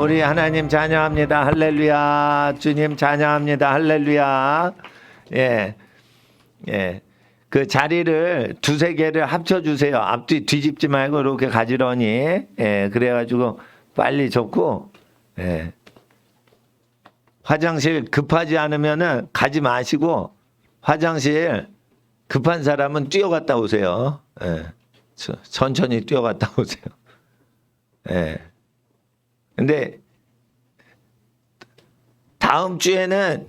우리 하나님 찬양합니다. 할렐루야. 주님 찬양합니다. 할렐루야. 예. 예. 그 자리를 두세 개를 합쳐주세요. 앞뒤 뒤집지 말고 이렇게 가지런히. 예. 그래가지고 빨리 접고, 예. 화장실 급하지 않으면은 가지 마시고, 화장실 급한 사람은 뛰어갔다 오세요. 예. 천천히 뛰어갔다 오세요. 예. 근데 다음 주에는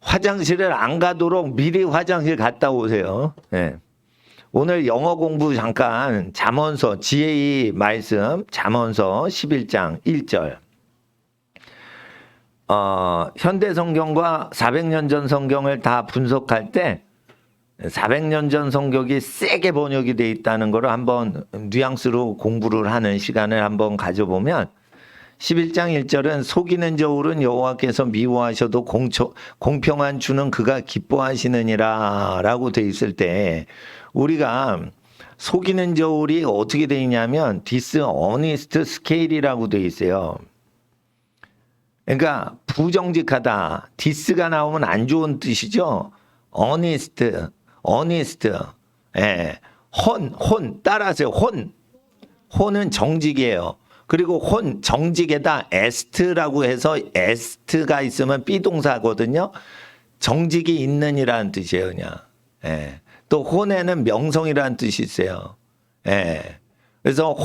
화장실을 안 가도록 미리 화장실 갔다 오세요. 예. 오늘 영어 공부 잠깐 잠언서 지혜의 말씀 잠언서 11장 1절. 현대 성경과 400년 전 성경을 다 분석할 때 400년 전 성경이 세게 번역이 돼 있다는 걸 한번 뉘앙스로 공부를 하는 시간을 한번 가져보면 11장 1절은 속이는 저울은 여호와께서 미워하셔도 공평한 주는 그가 기뻐하시느니라 라고 돼 있을 때 우리가 속이는 저울이 어떻게 돼 있냐면 dishonest scale이라고 돼 있어요. 그러니까 부정직하다. 디스가 나오면 안 좋은 뜻이죠. honest. 예. 혼 따라하세요. 혼은 정직이에요. 그리고 정직에다 에스트라고 해서 에스트가 있으면 비동사거든요. 정직이 있는이라는 뜻이에요, 그냥. 예. 또 혼에는 명성이라는 뜻이 있어요. 예. 그래서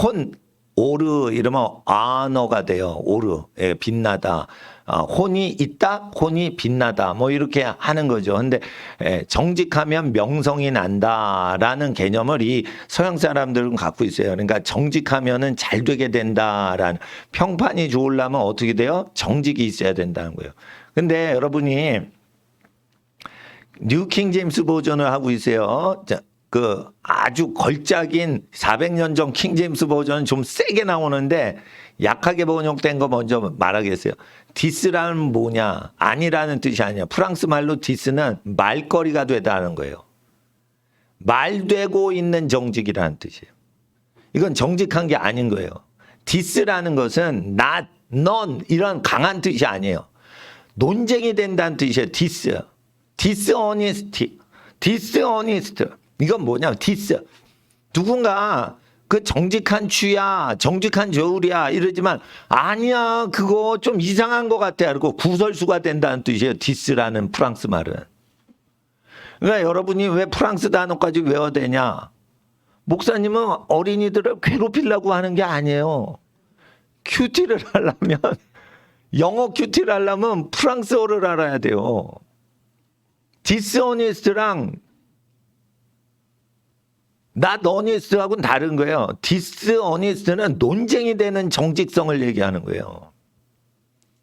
오르 이러면 아너가 돼요. 오르. 예, 빛나다. 혼이 있다, 혼이 빛나다. 뭐 이렇게 하는 거죠. 근데 정직하면 명성이 난다라는 개념을 이 서양 사람들은 갖고 있어요. 그러니까 정직하면은 잘 되게 된다라는 평판이 좋으려면 어떻게 돼요? 정직이 있어야 된다는 거예요. 근데 여러분이 뉴 킹 제임스 버전을 하고 있어요. 그 아주 걸작인 400년 전 킹 제임스 버전은 좀 세게 나오는데 약하게 번역된 거 먼저 말하겠어요. 디스라는 뭐냐? 아니라는 뜻이 아니야. 프랑스 말로 디스는 말거리가 되다는 거예요. 말되고 있는 정직이라는 뜻이에요. 이건 정직한 게 아닌 거예요. 디스라는 것은 not, 넌 이런 강한 뜻이 아니에요. 논쟁이 된다는 뜻이에요. dishonest. 이건 뭐냐? 누군가 그 정직한 추야, 정직한 저울이야 이러지만 아니야 그거 좀 이상한 것 같아. 그리고 구설수가 된다는 뜻이에요. 디스라는 프랑스 말은. 그러니까 여러분이 왜 프랑스 단어까지 외워야 되냐? 목사님은 어린이들을 괴롭히려고 하는 게 아니에요. 큐티를 하려면 영어 큐티를 하려면 프랑스어를 알아야 돼요. 디스오니스트랑 not honest하고는 다른 거예요. dishonest는 논쟁이 되는 정직성을 얘기하는 거예요.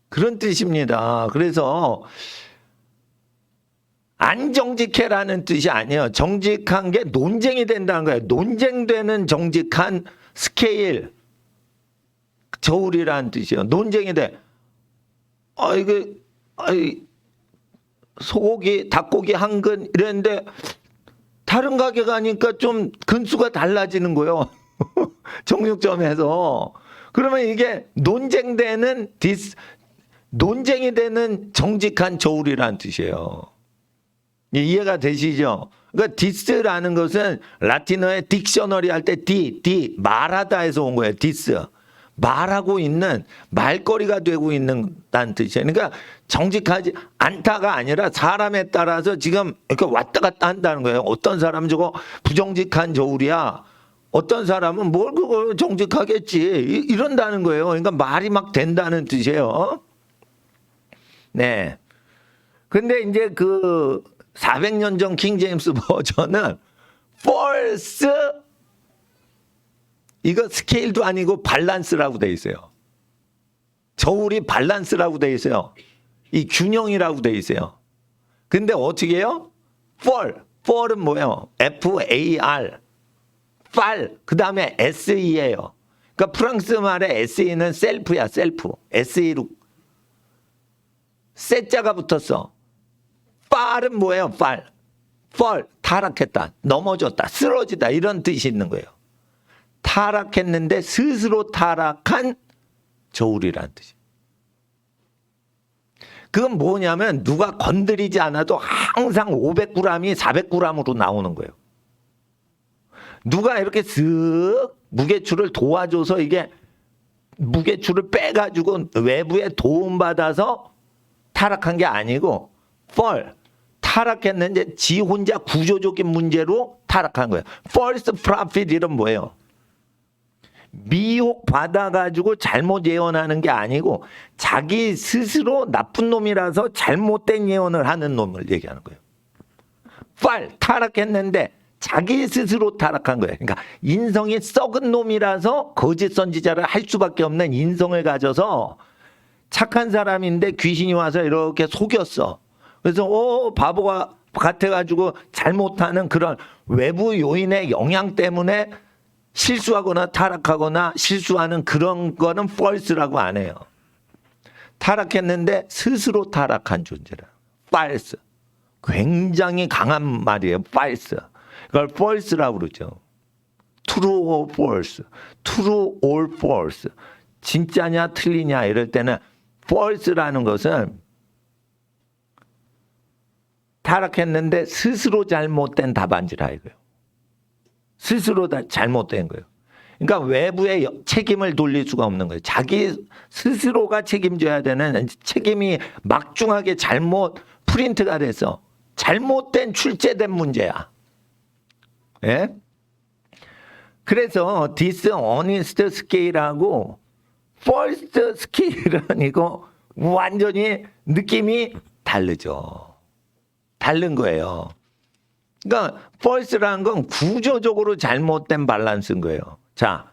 그런 뜻입니다. 그래서 안 정직해라는 뜻이 아니에요. 정직한 게 논쟁이 된다는 거예요. 논쟁되는 정직한 스케일, 저울이라는 뜻이에요. 논쟁이 돼. 소고기, 닭고기 한 근 이랬는데 다른 가게 가니까 좀 근수가 달라지는 거예요. 정육점에서. 그러면 이게 논쟁이 되는 정직한 저울이라는 뜻이에요. 이해가 되시죠? 그러니까 디스라는 것은 라틴어의 딕셔너리 할 때 말하다에서 온 거예요. 디스. 말하고 있는 말거리가 되고 있는다는 뜻이에요. 그러니까 정직하지 않다가 아니라 사람에 따라서 지금 이렇게 왔다 갔다 한다는 거예요. 어떤 사람은 저거 부정직한 저울이야. 어떤 사람은 뭘 그거 정직하겠지. 이런다는 거예요. 그러니까 말이 막 된다는 뜻이에요. 네. 근데 이제 그 400년 전 킹 제임스 버전은 false 이거 스케일도 아니고 밸런스라고 돼 있어요. 저울이 밸런스라고 돼 있어요. 이 균형이라고 돼 있어요. 근데 어떻게 해요? fall은 뭐예요? FAR. 그 다음에 SE예요. 그러니까 프랑스 말의 SE는 셀프야, 셀프. SE로. 세자가 붙었어. fal은 뭐예요? fall. 타락했다. 넘어졌다. 쓰러지다. 이런 뜻이 있는 거예요. 타락했는데 스스로 타락한 저울이라는 뜻이. 그건 뭐냐면 누가 건드리지 않아도 항상 500g이 400g으로 나오는 거예요. 누가 이렇게 쓱 무게추를 도와줘서 이게 무게추를 빼가지고 외부에 도움받아서 타락한 게 아니고 타락했는데 지 혼자 구조적인 문제로 타락한 거예요. false prophet 이런 뭐예요? 미혹 받아가지고 잘못 예언하는 게 아니고 자기 스스로 나쁜 놈이라서 잘못된 예언을 하는 놈을 얘기하는 거예요. 타락했는데 자기 스스로 타락한 거예요. 그러니까 인성이 썩은 놈이라서 거짓 선지자를 할 수밖에 없는 인성을 가져서 착한 사람인데 귀신이 와서 이렇게 속였어. 그래서 바보가 같아가지고 잘못하는 그런 외부 요인의 영향 때문에 실수하거나 타락하거나 실수하는 그런 거는 false라고 안 해요. 타락했는데 스스로 타락한 존재라. false. 굉장히 강한 말이에요. false. 그걸 false라고 그러죠. true or false. true or false. 진짜냐 틀리냐 이럴 때는 false라는 것은 타락했는데 스스로 잘못된 답안지라 이거예요. 스스로 다 잘못된 거예요. 그러니까 외부에 책임을 돌릴 수가 없는 거예요. 자기 스스로가 책임져야 되는 책임이 막중하게 잘못 프린트가 돼서 잘못된 출제된 문제야. 예? 그래서 dishonest scale하고 false scale은 이거 완전히 느낌이 다르죠. 다른 거예요. 그러니까 false라는 건 구조적으로 잘못된 밸런스인 거예요. 자,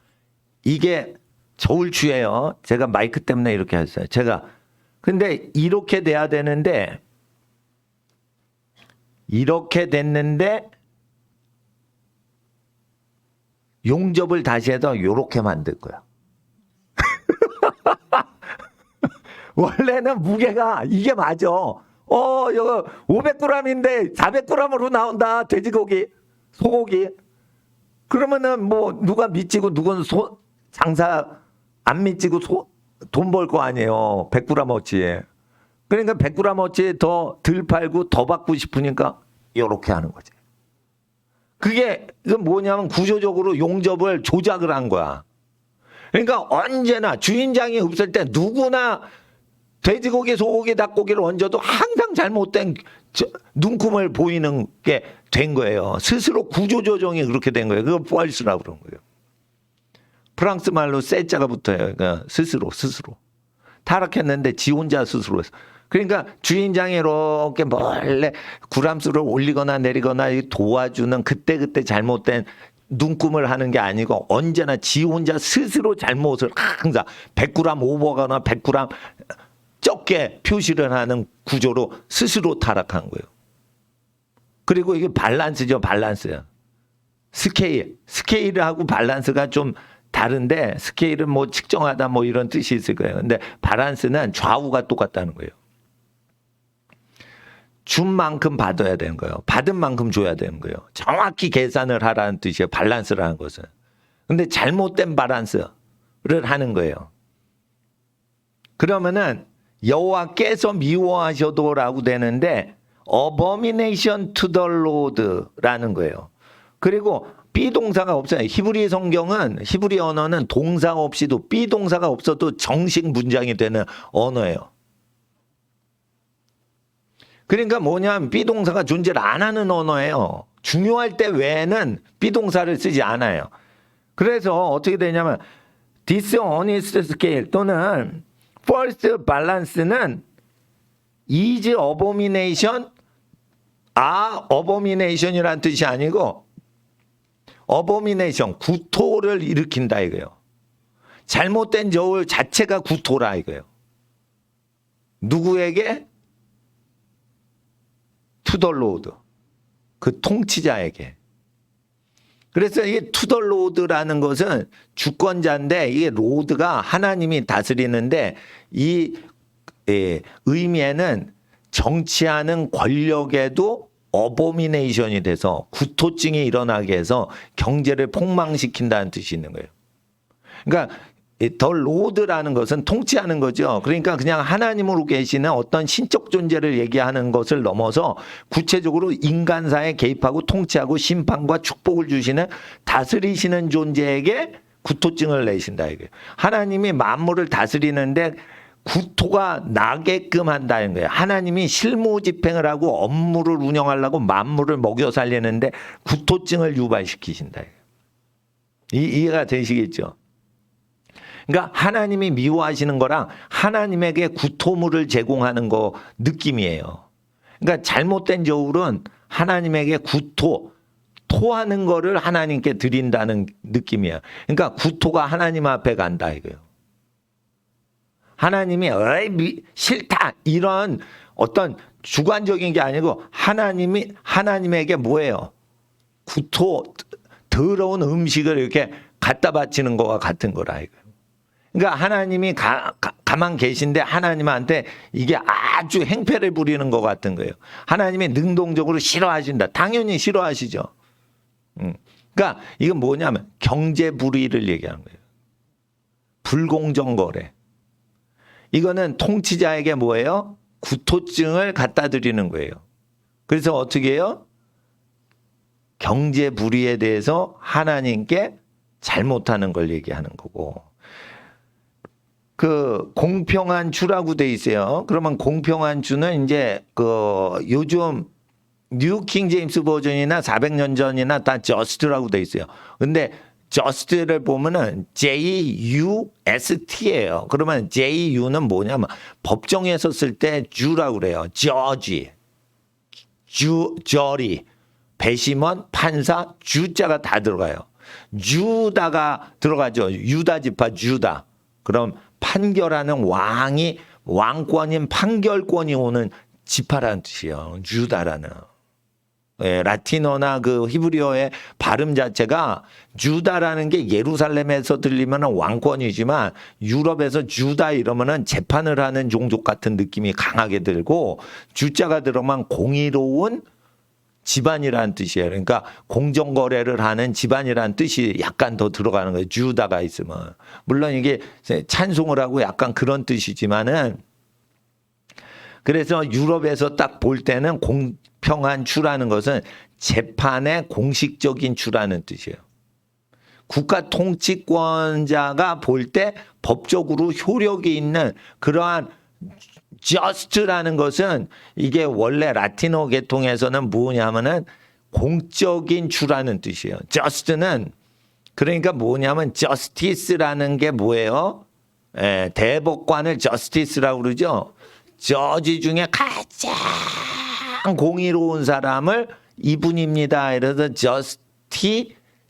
이게 저울추예요. 제가 마이크 때문에 이렇게 했어요. 근데 이렇게 돼야 되는데 이렇게 됐는데 용접을 다시 해서 이렇게 만들 거야. 원래는 무게가 이게 맞아. 이거 500g인데 400g으로 나온다. 돼지고기, 소고기. 그러면은 뭐 누가 미치고 누구는 장사 안 미치고 돈 벌 거 아니에요. 100g어치. 그러니까 100g어치 더 덜 팔고 더 받고 싶으니까 이렇게 하는 거지. 그게 뭐냐면 구조적으로 용접을 조작을 한 거야. 그러니까 언제나 주인장이 없을 때 누구나 돼지고기, 소고기, 닭고기를 얹어도 항상 잘못된 눈금을 보이는 게 된 거예요. 스스로 구조조정이 그렇게 된 거예요. 그거 false라고 그런 거예요. 프랑스 말로 쎄자가 붙어요. 그러니까 스스로. 타락했는데 지 혼자 스스로 했어. 그러니까 주인장이 이렇게 몰래 구람수를 올리거나 내리거나 도와주는 그때 잘못된 눈금을 하는 게 아니고 언제나 지 혼자 스스로 잘못을 항상 100g 오버거나 100g 적게 표시를 하는 구조로 스스로 타락한 거예요. 그리고 이게 밸런스죠. 밸런스. 스케일하고 밸런스가 좀 다른데 스케일은 뭐 측정하다 뭐 이런 뜻이 있을 거예요. 근데 밸런스는 좌우가 똑같다는 거예요. 준 만큼 받아야 되는 거예요. 받은 만큼 줘야 되는 거예요. 정확히 계산을 하라는 뜻이에요. 밸런스라는 것은. 근데 잘못된 밸런스를 하는 거예요. 그러면은 여호와께서 미워하셔도라고 되는데 abomination to the Lord라는 거예요. 그리고 비동사가 없어요. 히브리 성경은 히브리 언어는 동사 없이도 비동사가 없어도 정식 문장이 되는 언어예요. 그러니까 뭐냐면 비동사가 존재를 안 하는 언어예요. 중요할 때 외에는 비동사를 쓰지 않아요. 그래서 어떻게 되냐면 dishonest scale 또는 false balance는 is abomination, abomination이라는 뜻이 아니고 abomination, 구토를 일으킨다 이거예요. 잘못된 저울 자체가 구토라 이거예요. 누구에게? To the Lord. 그 통치자에게. 그래서 이게 to the Lord라는 것은 주권자인데 이게 로드가 하나님이 다스리는데 이 의미에는 정치하는 권력에도 어보미네이션이 돼서 구토증이 일어나게 해서 경제를 폭망시킨다는 뜻이 있는 거예요. 그러니까 더 로드라는 것은 통치하는 거죠. 그러니까 그냥 하나님으로 계시는 어떤 신적 존재를 얘기하는 것을 넘어서 구체적으로 인간사에 개입하고 통치하고 심판과 축복을 주시는 다스리시는 존재에게 구토증을 내신다 이거예요. 하나님이 만물을 다스리는데 구토가 나게끔 한다는 거예요. 하나님이 실무 집행을 하고 업무를 운영하려고 만물을 먹여 살리는데 구토증을 유발시키신다. 이해가 되시겠죠? 그러니까 하나님이 미워하시는 거랑 하나님에게 구토물을 제공하는 거 느낌이에요. 그러니까 잘못된 저울은 하나님에게 토하는 거를 하나님께 드린다는 느낌이에요. 그러니까 구토가 하나님 앞에 간다 이거예요. 하나님이 싫다 이런 어떤 주관적인 게 아니고 하나님에게 뭐예요? 더러운 음식을 이렇게 갖다 바치는 거와 같은 거라 이거예요. 그러니까 하나님이 가만 계신데 하나님한테 이게 아주 행패를 부리는 것 같은 거예요. 하나님이 능동적으로 싫어하신다. 당연히 싫어하시죠. 그러니까 이건 뭐냐면 경제 불의를 얘기하는 거예요. 불공정 거래. 이거는 통치자에게 뭐예요? 구토증을 갖다 드리는 거예요. 그래서 어떻게 해요? 경제 불의에 대해서 하나님께 잘못하는 걸 얘기하는 거고. 그 공평한 주라고 돼 있어요. 그러면 공평한 주는 이제 요즘 뉴 킹 제임스 버전이나 400년 전이나 다 just라고 돼 있어요. 근데 just를 보면은 JUST예요. 그러면 JU는 뭐냐면 법정에서 쓸 때 주라고 그래요. judge, jury, 배심원, 판사, 주자가 다 들어가요. 주다가 들어가죠. 유다 지파 주다. 그럼 판결하는 왕권인 판결권이 오는 지파라는 뜻이에요. 주다라는. 예, 라틴어나 그 히브리어의 발음 자체가 주다라는 게 예루살렘에서 들리면 왕권이지만 유럽에서 주다 이러면은 재판을 하는 종족 같은 느낌이 강하게 들고 주자가 들어만 공의로운 집안이라는 뜻이에요. 그러니까 공정거래를 하는 집안이라는 뜻이 약간 더 들어가는 거예요. 주다가 있으면. 물론 이게 찬송을 하고 약간 그런 뜻이지만은 그래서 유럽에서 딱 볼 때는 공평한 주라는 것은 재판의 공식적인 주라는 뜻이에요. 국가 통치권자가 볼 때 법적으로 효력이 있는 그러한 just라는 것은 이게 원래 라틴어 계통에서는 뭐냐면은 공적인 주라는 뜻이에요. just는 그러니까 뭐냐면 justice라는 게 뭐예요? 대법관을 justice라고 그러죠. 저지 중에 가장 공의로운 사람을 이분입니다. 이래서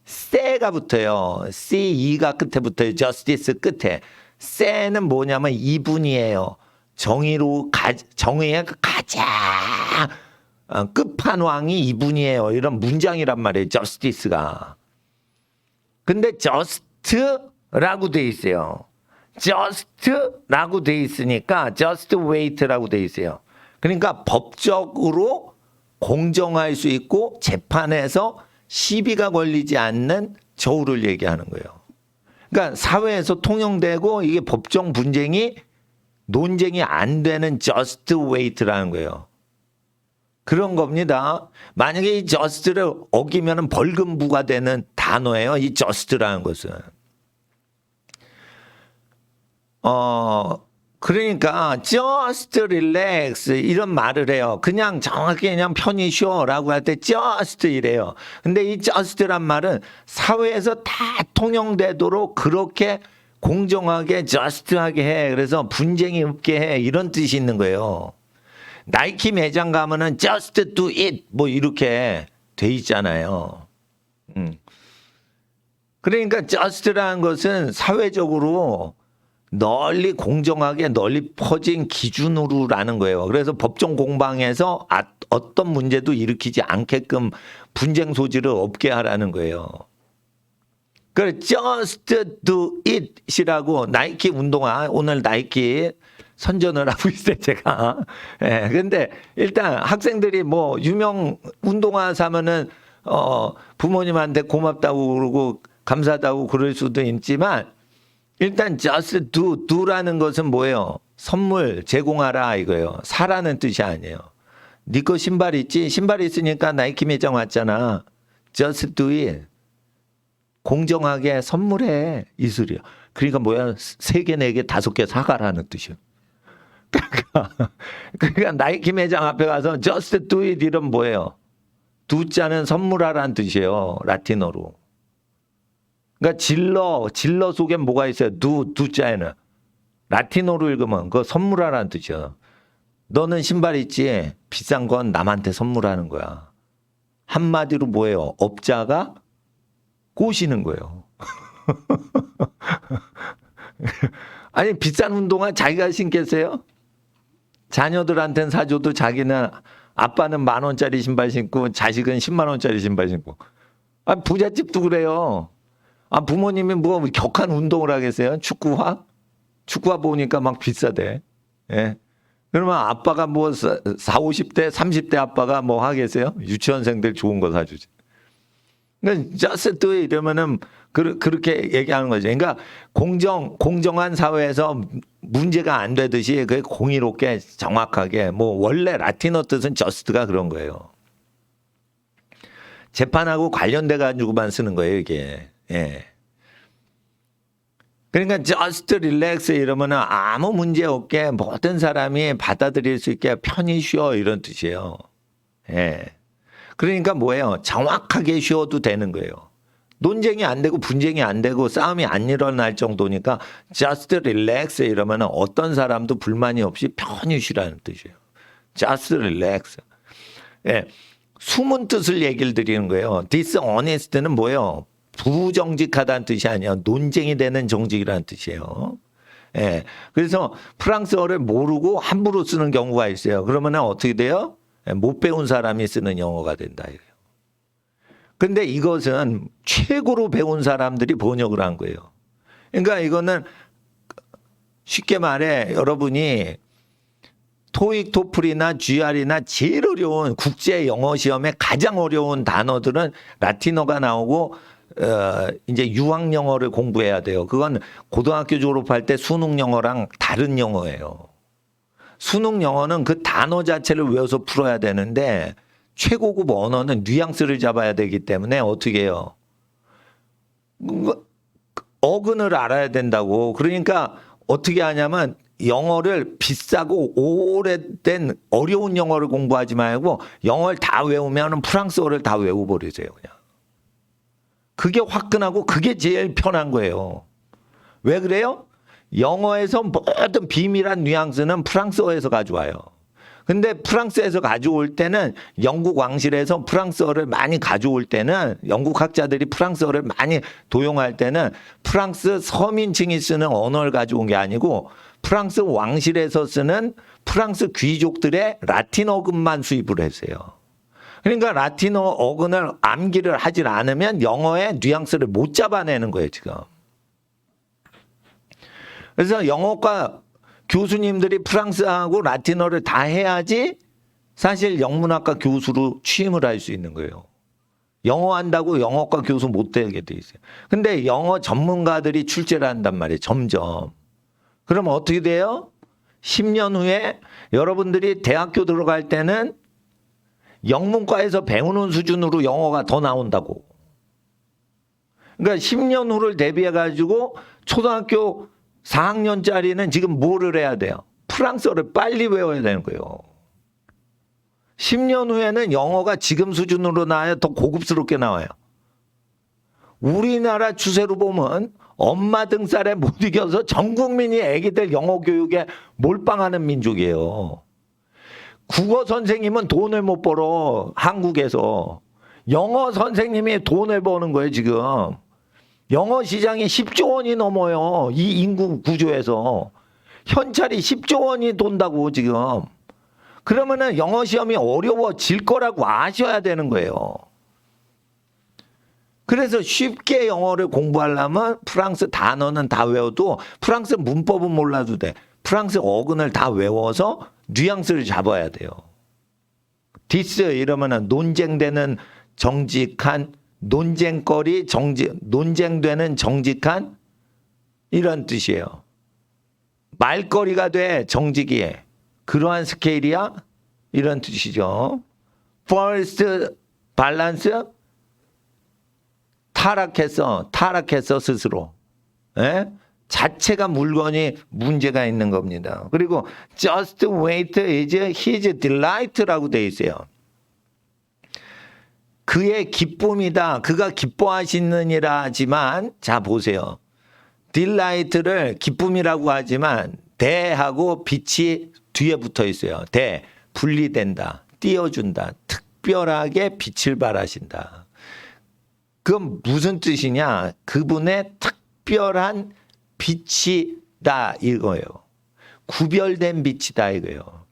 justice가 붙어요. CE가 끝에 붙어요. justice 끝에. 세는 뭐냐면 이분이에요. 정의의 가장 끝판왕이 이분이에요. 이런 문장이란 말이에요. justice가. 근데 just라고 돼 있어요. just라고 돼 있으니까 just wait라고 돼 있어요. 그러니까 법적으로 공정할 수 있고 재판에서 시비가 걸리지 않는 저울을 얘기하는 거예요. 그러니까 사회에서 통용되고 이게 법정 분쟁이 논쟁이 안 되는 just wait라는 거예요. 그런 겁니다. 만약에 이 just를 어기면 벌금 부과되는 단어예요. 이 just라는 것은. 그러니까 just relax 이런 말을 해요. 그냥 정확히 그냥 편히 쉬어라고 할 때 just 이래요. 근데 이 just란 말은 사회에서 다 통용되도록 그렇게 공정하게 just하게 해. 그래서 분쟁이 없게 해. 이런 뜻이 있는 거예요. 나이키 매장 가면은 just do it 뭐 이렇게 돼 있잖아요. 그러니까 just라는 것은 사회적으로 널리 공정하게 널리 퍼진 기준으로라는 거예요. 그래서 법정 공방에서 어떤 문제도 일으키지 않게끔 분쟁 소지를 없게 하라는 거예요. 그래 just do it이라고 나이키 운동화 오늘 나이키 선전을 하고 있어요 제가. 예, 근데 일단 학생들이 뭐 유명 운동화 사면은 부모님한테 고맙다고 그러고 감사하다고 그럴 수도 있지만 일단 just do라는 것은 뭐예요? 선물 제공하라 이거예요. 사라는 뜻이 아니에요. 네 거 신발 있지? 신발 있으니까 나이키 매장 왔잖아. just do it. 공정하게 선물해. 이 소리야. 그러니까 뭐야? 3개, 4개, 5개 사가라는 뜻이야. 그러니까 나이키 매장 앞에 가서 just do it 이런 뭐예요? 두자는 선물하라는 뜻이에요. 라틴어로. 그러니까 질러 속에 뭐가 있어요? 두자에는. 라틴어로 읽으면 그거 선물하라는 뜻이야. 너는 신발 있지? 비싼 건 남한테 선물하는 거야. 한마디로 뭐예요? 업자가 꼬시는 거예요. 아니 비싼 운동화 자기가 신겠어요? 자녀들한테는 사줘도 자기는 아빠는 10,000원짜리 신발 신고 자식은 100,000원짜리 신발 신고. 아 부잣집도 그래요. 아 부모님이 뭐 격한 운동을 하겠어요? 축구화 보니까 막 비싸대. 예. 그러면 아빠가 뭐 40, 50대, 30대 아빠가 뭐 하겠어요? 유치원생들 좋은 거 사주지. 그러니까 just do it 이러면은 그렇게 얘기하는 거죠. 그러니까 공정한 사회에서 문제가 안 되듯이 그 공의롭게 정확하게 뭐 원래 라틴어 뜻은 just가 그런 거예요. 재판하고 관련돼 가지고만 쓰는 거예요, 이게. 예. 그러니까 just relax 이러면은 아무 문제 없게 모든 사람이 받아들일 수 있게 편히 쉬어 이런 뜻이에요. 예. 그러니까 뭐예요? 정확하게 쉬어도 되는 거예요. 논쟁이 안 되고 분쟁이 안 되고 싸움이 안 일어날 정도니까 just relax 이러면 어떤 사람도 불만이 없이 편히 쉬라는 뜻이에요. just relax. 예. 숨은 뜻을 얘기를 드리는 거예요. dishonest는 뭐예요? 부정직하다는 뜻이 아니야. 논쟁이 되는 정직이라는 뜻이에요. 예. 그래서 프랑스어를 모르고 함부로 쓰는 경우가 있어요. 그러면 어떻게 돼요? 못 배운 사람이 쓰는 영어가 된다. 이래요. 근데 이것은 최고로 배운 사람들이 번역을 한 거예요. 그러니까 이거는 쉽게 말해 여러분이 토익, 토플이나 GR이나 제일 어려운 국제 영어 시험에 가장 어려운 단어들은 라틴어가 나오고 이제 유학 영어를 공부해야 돼요. 그건 고등학교 졸업할 때 수능 영어랑 다른 영어예요. 수능 영어는 그 단어 자체를 외워서 풀어야 되는데 최고급 언어는 뉘앙스를 잡아야 되기 때문에 어떻게 해요? 어근을 알아야 된다고. 그러니까 어떻게 하냐면 영어를 비싸고 오래된 어려운 영어를 공부하지 말고 영어를 다 외우면 프랑스어를 다 외워버리세요. 그냥. 그게 화끈하고 그게 제일 편한 거예요. 왜 그래요? 영어에서 모든 비밀한 뉘앙스는 프랑스어에서 가져와요. 근데 프랑스에서 가져올 때는 영국 왕실에서 프랑스어를 많이 가져올 때는 영국 학자들이 프랑스어를 많이 도용할 때는 프랑스 서민층이 쓰는 언어를 가져온 게 아니고 프랑스 왕실에서 쓰는 프랑스 귀족들의 라틴 어근만 수입을 했어요. 그러니까 라틴어 어근을 암기를 하질 않으면 영어의 뉘앙스를 못 잡아내는 거예요, 지금. 그래서 영어과 교수님들이 프랑스하고 라틴어를 다 해야지 사실 영문학과 교수로 취임을 할 수 있는 거예요. 영어 한다고 영어과 교수 못 되게 돼 있어요. 근데 영어 전문가들이 출제를 한단 말이에요. 점점. 그럼 어떻게 돼요? 10년 후에 여러분들이 대학교 들어갈 때는 영문과에서 배우는 수준으로 영어가 더 나온다고. 그러니까 10년 후를 대비해 가지고 초등학교 4학년짜리는 지금 뭐를 해야 돼요? 프랑스어를 빨리 외워야 되는 거예요. 10년 후에는 영어가 지금 수준으로 나와야 더 고급스럽게 나와요. 우리나라 추세로 보면 엄마 등살에 못 이겨서 전 국민이 애기들 영어 교육에 몰빵하는 민족이에요. 국어 선생님은 돈을 못 벌어, 한국에서. 영어 선생님이 돈을 버는 거예요, 지금. 영어 시장이 10조 원이 넘어요. 이 인구 구조에서. 현찰이 10조 원이 돈다고 지금. 그러면은 영어 시험이 어려워질 거라고 아셔야 되는 거예요. 그래서 쉽게 영어를 공부하려면 프랑스 단어는 다 외워도 프랑스 문법은 몰라도 돼. 프랑스 어근을 다 외워서 뉘앙스를 잡아야 돼요. 디스 이러면은 논쟁되는 정직한 논쟁거리 논쟁되는 정직한 이런 뜻이에요. 말거리가 돼 정직이. 그러한 스케일이야? 이런 뜻이죠. First balance 타락했어 스스로. 예? 자체가 물건이 문제가 있는 겁니다. 그리고 just wait is his delight라고 돼 있어요. 그의 기쁨이다. 그가 기뻐하시느니라 하지만 자 보세요. delight를 기쁨이라고 하지만 대하고 빛이 뒤에 붙어 있어요. 대 분리된다. 띄워준다. 특별하게 빛을 발하신다. 그건 무슨 뜻이냐? 그분의 특별한 빛이다 이거예요. 구별된 빛이다 이거예요.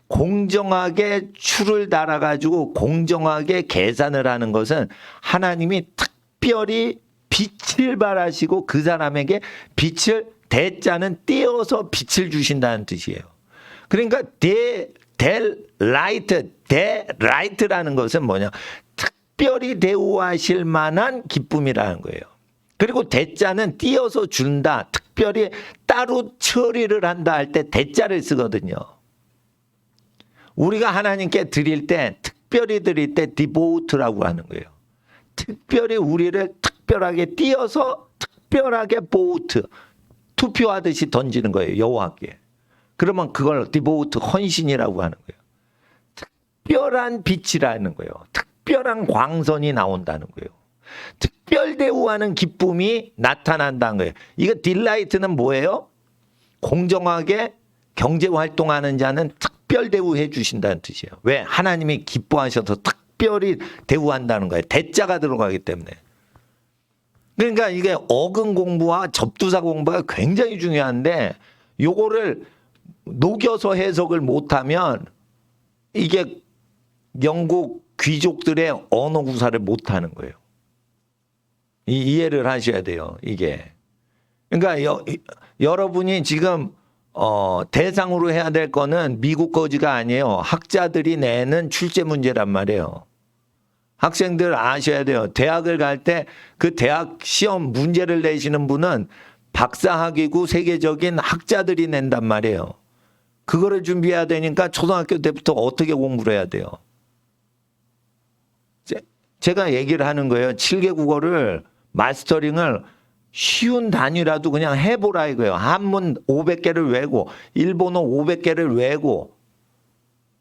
공정하게 추를 달아가지고 공정하게 계산을 하는 것은 하나님이 특별히 빛을 발하시고 그 사람에게 빛을 대자는 띄어서 빛을 주신다는 뜻이에요. 그러니까 데라이트라는 것은 뭐냐? 특별히 대우하실 만한 기쁨이라는 거예요. 그리고 대자는 띄어서 준다. 특별히 따로 처리를 한다 할 때 대자를 쓰거든요. 우리가 하나님께 드릴 때 특별히 드릴 때 디보트라고 하는 거예요. 특별히 우리를 특별하게 띄어서 특별하게 보트 투표하듯이 던지는 거예요. 여호와께. 그러면 그걸 디보트 헌신이라고 하는 거예요. 특별한 빛이라는 거예요. 특별한 광선이 나온다는 거예요. 특별 대우하는 기쁨이 나타난다는 거예요. 이거 딜라이트는 뭐예요? 공정하게 경제 활동하는 자는 특별 대우해 주신다는 뜻이에요. 왜? 하나님이 기뻐하셔서 특별히 대우한다는 거예요. 대자가 들어가기 때문에. 그러니까 이게 어근 공부와 접두사 공부가 굉장히 중요한데 요거를 녹여서 해석을 못하면 이게 영국 귀족들의 언어 구사를 못하는 거예요. 이해를 하셔야 돼요. 이게. 그러니까 여러분이 지금 대상으로 해야 될 거는 미국 거지가 아니에요. 학자들이 내는 출제 문제란 말이에요. 학생들 아셔야 돼요. 대학을 갈 때 그 대학 시험 문제를 내시는 분은 박사학위고 세계적인 학자들이 낸단 말이에요. 그거를 준비해야 되니까 초등학교 때부터 어떻게 공부를 해야 돼요. 제가 얘기를 하는 거예요. 7개 국어를 마스터링을 쉬운 단위라도 그냥 해보라 이거예요. 한문 500개를 외고 일본어 500개를 외고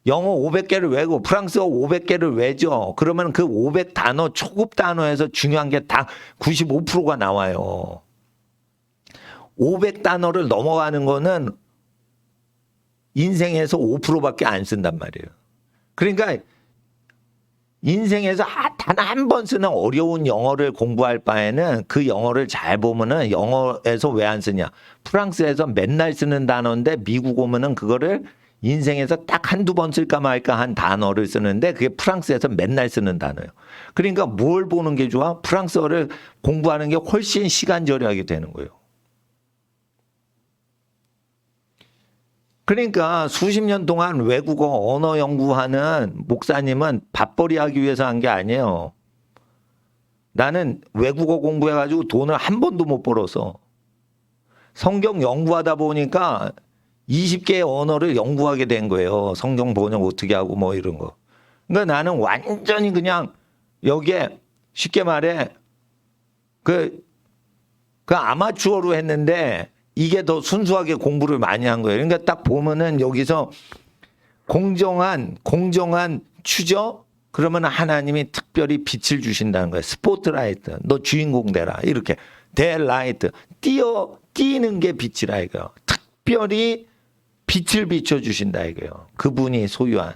영어 500개를 외고 프랑스어 500개를 외죠. 그러면 그 500단어 초급 단어에서 중요한 게 다 95%가 나와요. 500단어를 넘어가는 거는 인생에서 5%밖에 안 쓴단 말이에요. 그러니까 인생에서 단 한 번 쓰는 어려운 영어를 공부할 바에는 그 영어를 잘 보면은 영어에서 왜 안 쓰냐. 프랑스에서 맨날 쓰는 단어인데 미국 오면은 그거를 인생에서 딱 한두 번 쓸까 말까 한 단어를 쓰는데 그게 프랑스에서 맨날 쓰는 단어예요. 그러니까 뭘 보는 게 좋아? 프랑스어를 공부하는 게 훨씬 시간 절약이 되는 거예요. 그러니까 수십 년 동안 외국어 언어 연구하는 목사님은 밥벌이 하기 위해서 한 게 아니에요. 나는 외국어 공부해가지고 돈을 한 번도 못 벌어서 성경 연구하다 보니까 20개의 언어를 연구하게 된 거예요. 성경 번역 어떻게 하고 뭐 이런 거. 그러니까 나는 완전히 그냥 여기에 쉽게 말해 그 아마추어로 했는데 이게 더 순수하게 공부를 많이 한 거예요. 그러니까 딱 보면은 여기서 공정한 추적 그러면 하나님이 특별히 빛을 주신다는 거예요. 스포트라이트 너 주인공 되라 이렇게 데라이트 띄는 게 빛이라 이거요. 특별히 빛을 비춰주신다 이거예요. 그분이 소유한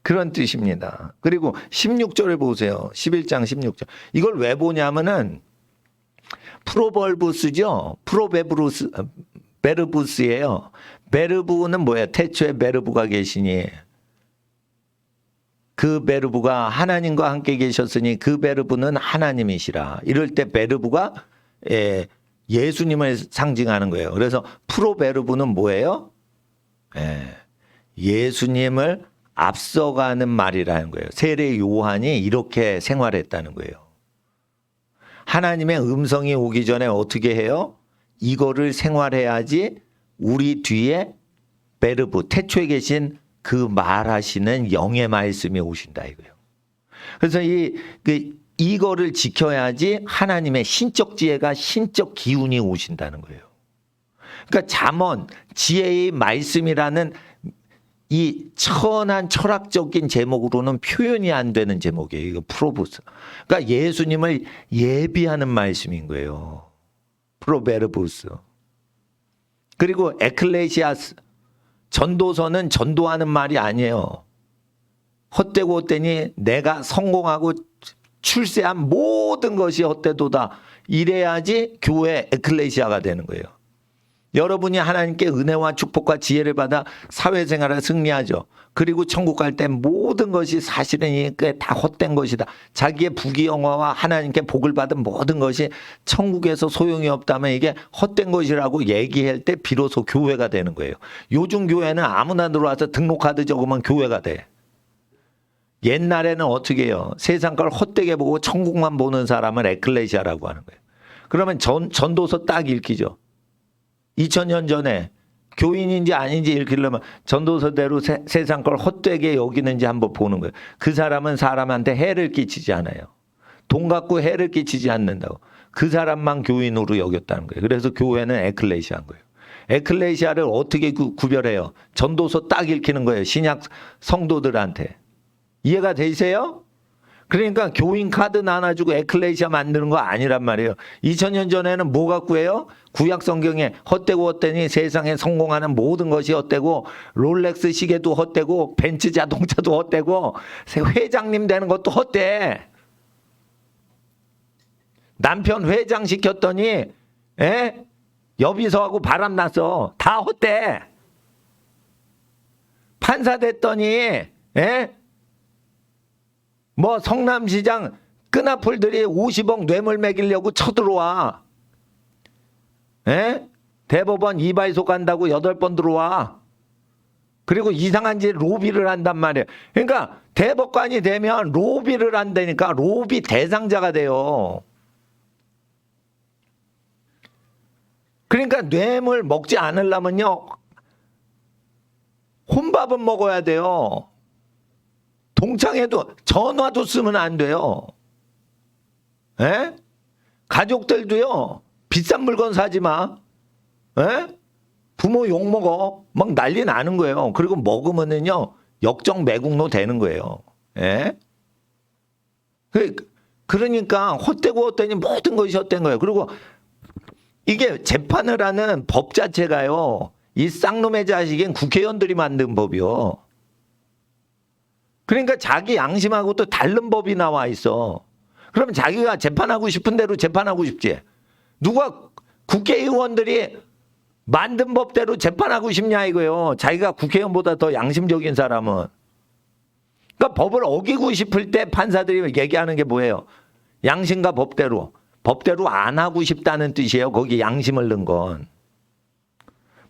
그런 뜻입니다. 그리고 16절을 보세요. 11장 16절. 이걸 왜 보냐면은 프로벌브스죠. 베르부스예요. 베르부는 뭐예요? 태초에 베르부가 계시니 그 베르부가 하나님과 함께 계셨으니 그 베르부는 하나님이시라. 이럴 때 베르부가 예수님을 상징하는 거예요. 그래서 프로베르부는 뭐예요? 예수님을 앞서가는 말이라는 거예요. 세례 요한이 이렇게 생활했다는 거예요. 하나님의 음성이 오기 전에 어떻게 해요? 이거를 생활해야지 우리 뒤에 베르브 태초에 계신 그 말하시는 영의 말씀이 오신다 이거예요. 그래서 이거를 지켜야지 하나님의 신적 지혜가 신적 기운이 오신다는 거예요. 그러니까 잠언 지혜의 말씀이라는 이 천한 철학적인 제목으로는 표현이 안 되는 제목이에요. 이거 프로브스. 그러니까 예수님을 예비하는 말씀인 거예요. 프로베르부스. 그리고 에클레시아스. 전도서는 전도하는 말이 아니에요. 헛되고 헛되니 내가 성공하고 출세한 모든 것이 헛되도다. 이래야지 교회 에클레시아가 되는 거예요. 여러분이 하나님께 은혜와 축복과 지혜를 받아 사회생활에 승리하죠. 그리고 천국 갈 때 모든 것이 사실은 다 헛된 것이다. 자기의 부귀영화와 하나님께 복을 받은 모든 것이 천국에서 소용이 없다면 이게 헛된 것이라고 얘기할 때 비로소 교회가 되는 거예요. 요즘 교회는 아무나 들어와서 등록카드 적으면 교회가 돼. 옛날에는 어떻게 해요? 세상 걸 헛되게 보고 천국만 보는 사람을 에클레시아라고 하는 거예요. 그러면 전도서 딱 읽히죠. 2000년 전에 교인인지 아닌지 읽히려면 전도서대로 세상 걸 헛되게 여기는지 한번 보는 거예요. 그 사람은 사람한테 해를 끼치지 않아요. 돈 갖고 해를 끼치지 않는다고. 그 사람만 교인으로 여겼다는 거예요. 그래서 교회는 에클레시아인 거예요. 에클레시아를 어떻게 구별해요? 전도서 딱 읽히는 거예요. 신약 성도들한테. 이해가 되세요? 그러니까 교인 카드 나눠주고 에클레시아 만드는 거 아니란 말이에요. 2000년 전에는 뭐 갖고 해요? 구약 성경에 헛되고 헛되니 세상에 성공하는 모든 것이 헛되고 롤렉스 시계도 헛되고 벤츠 자동차도 헛되고 회장님 되는 것도 헛돼. 남편 회장 시켰더니 여비서하고 바람 났어. 다 헛돼. 판사 됐더니 뭐 성남시장 끈아풀들이 50억 뇌물 매기려고 쳐들어와. 대법원 이발소 간다고 8번 들어와. 그리고 이상한 짓 로비를 한단 말이에요. 그러니까 대법관이 되면 로비를 한다니까 로비 대상자가 돼요. 그러니까 뇌물 먹지 않으려면요. 혼밥은 먹어야 돼요. 동창회도 전화도 쓰면 안 돼요. 가족들도요. 비싼 물건 사지 마. 부모 욕 먹어. 막 난리 나는 거예요. 그리고 먹으면은요. 역적 매국노 되는 거예요. 그러니까 헛되고 헛되니 모든 것이 헛된 거예요. 그리고 이게 재판을 하는 법 자체가요. 이 쌍놈의 자식인 국회의원들이 만든 법이요. 그러니까 자기 양심하고 또 다른 법이 나와 있어. 그럼 자기가 재판하고 싶은 대로 재판하고 싶지. 누가 국회의원들이 만든 법대로 재판하고 싶냐 이거예요. 자기가 국회의원보다 더 양심적인 사람은. 그러니까 법을 어기고 싶을 때 판사들이 얘기하는 게 뭐예요? 양심과 법대로. 법대로 안 하고 싶다는 뜻이에요. 거기 양심을 넣은 건.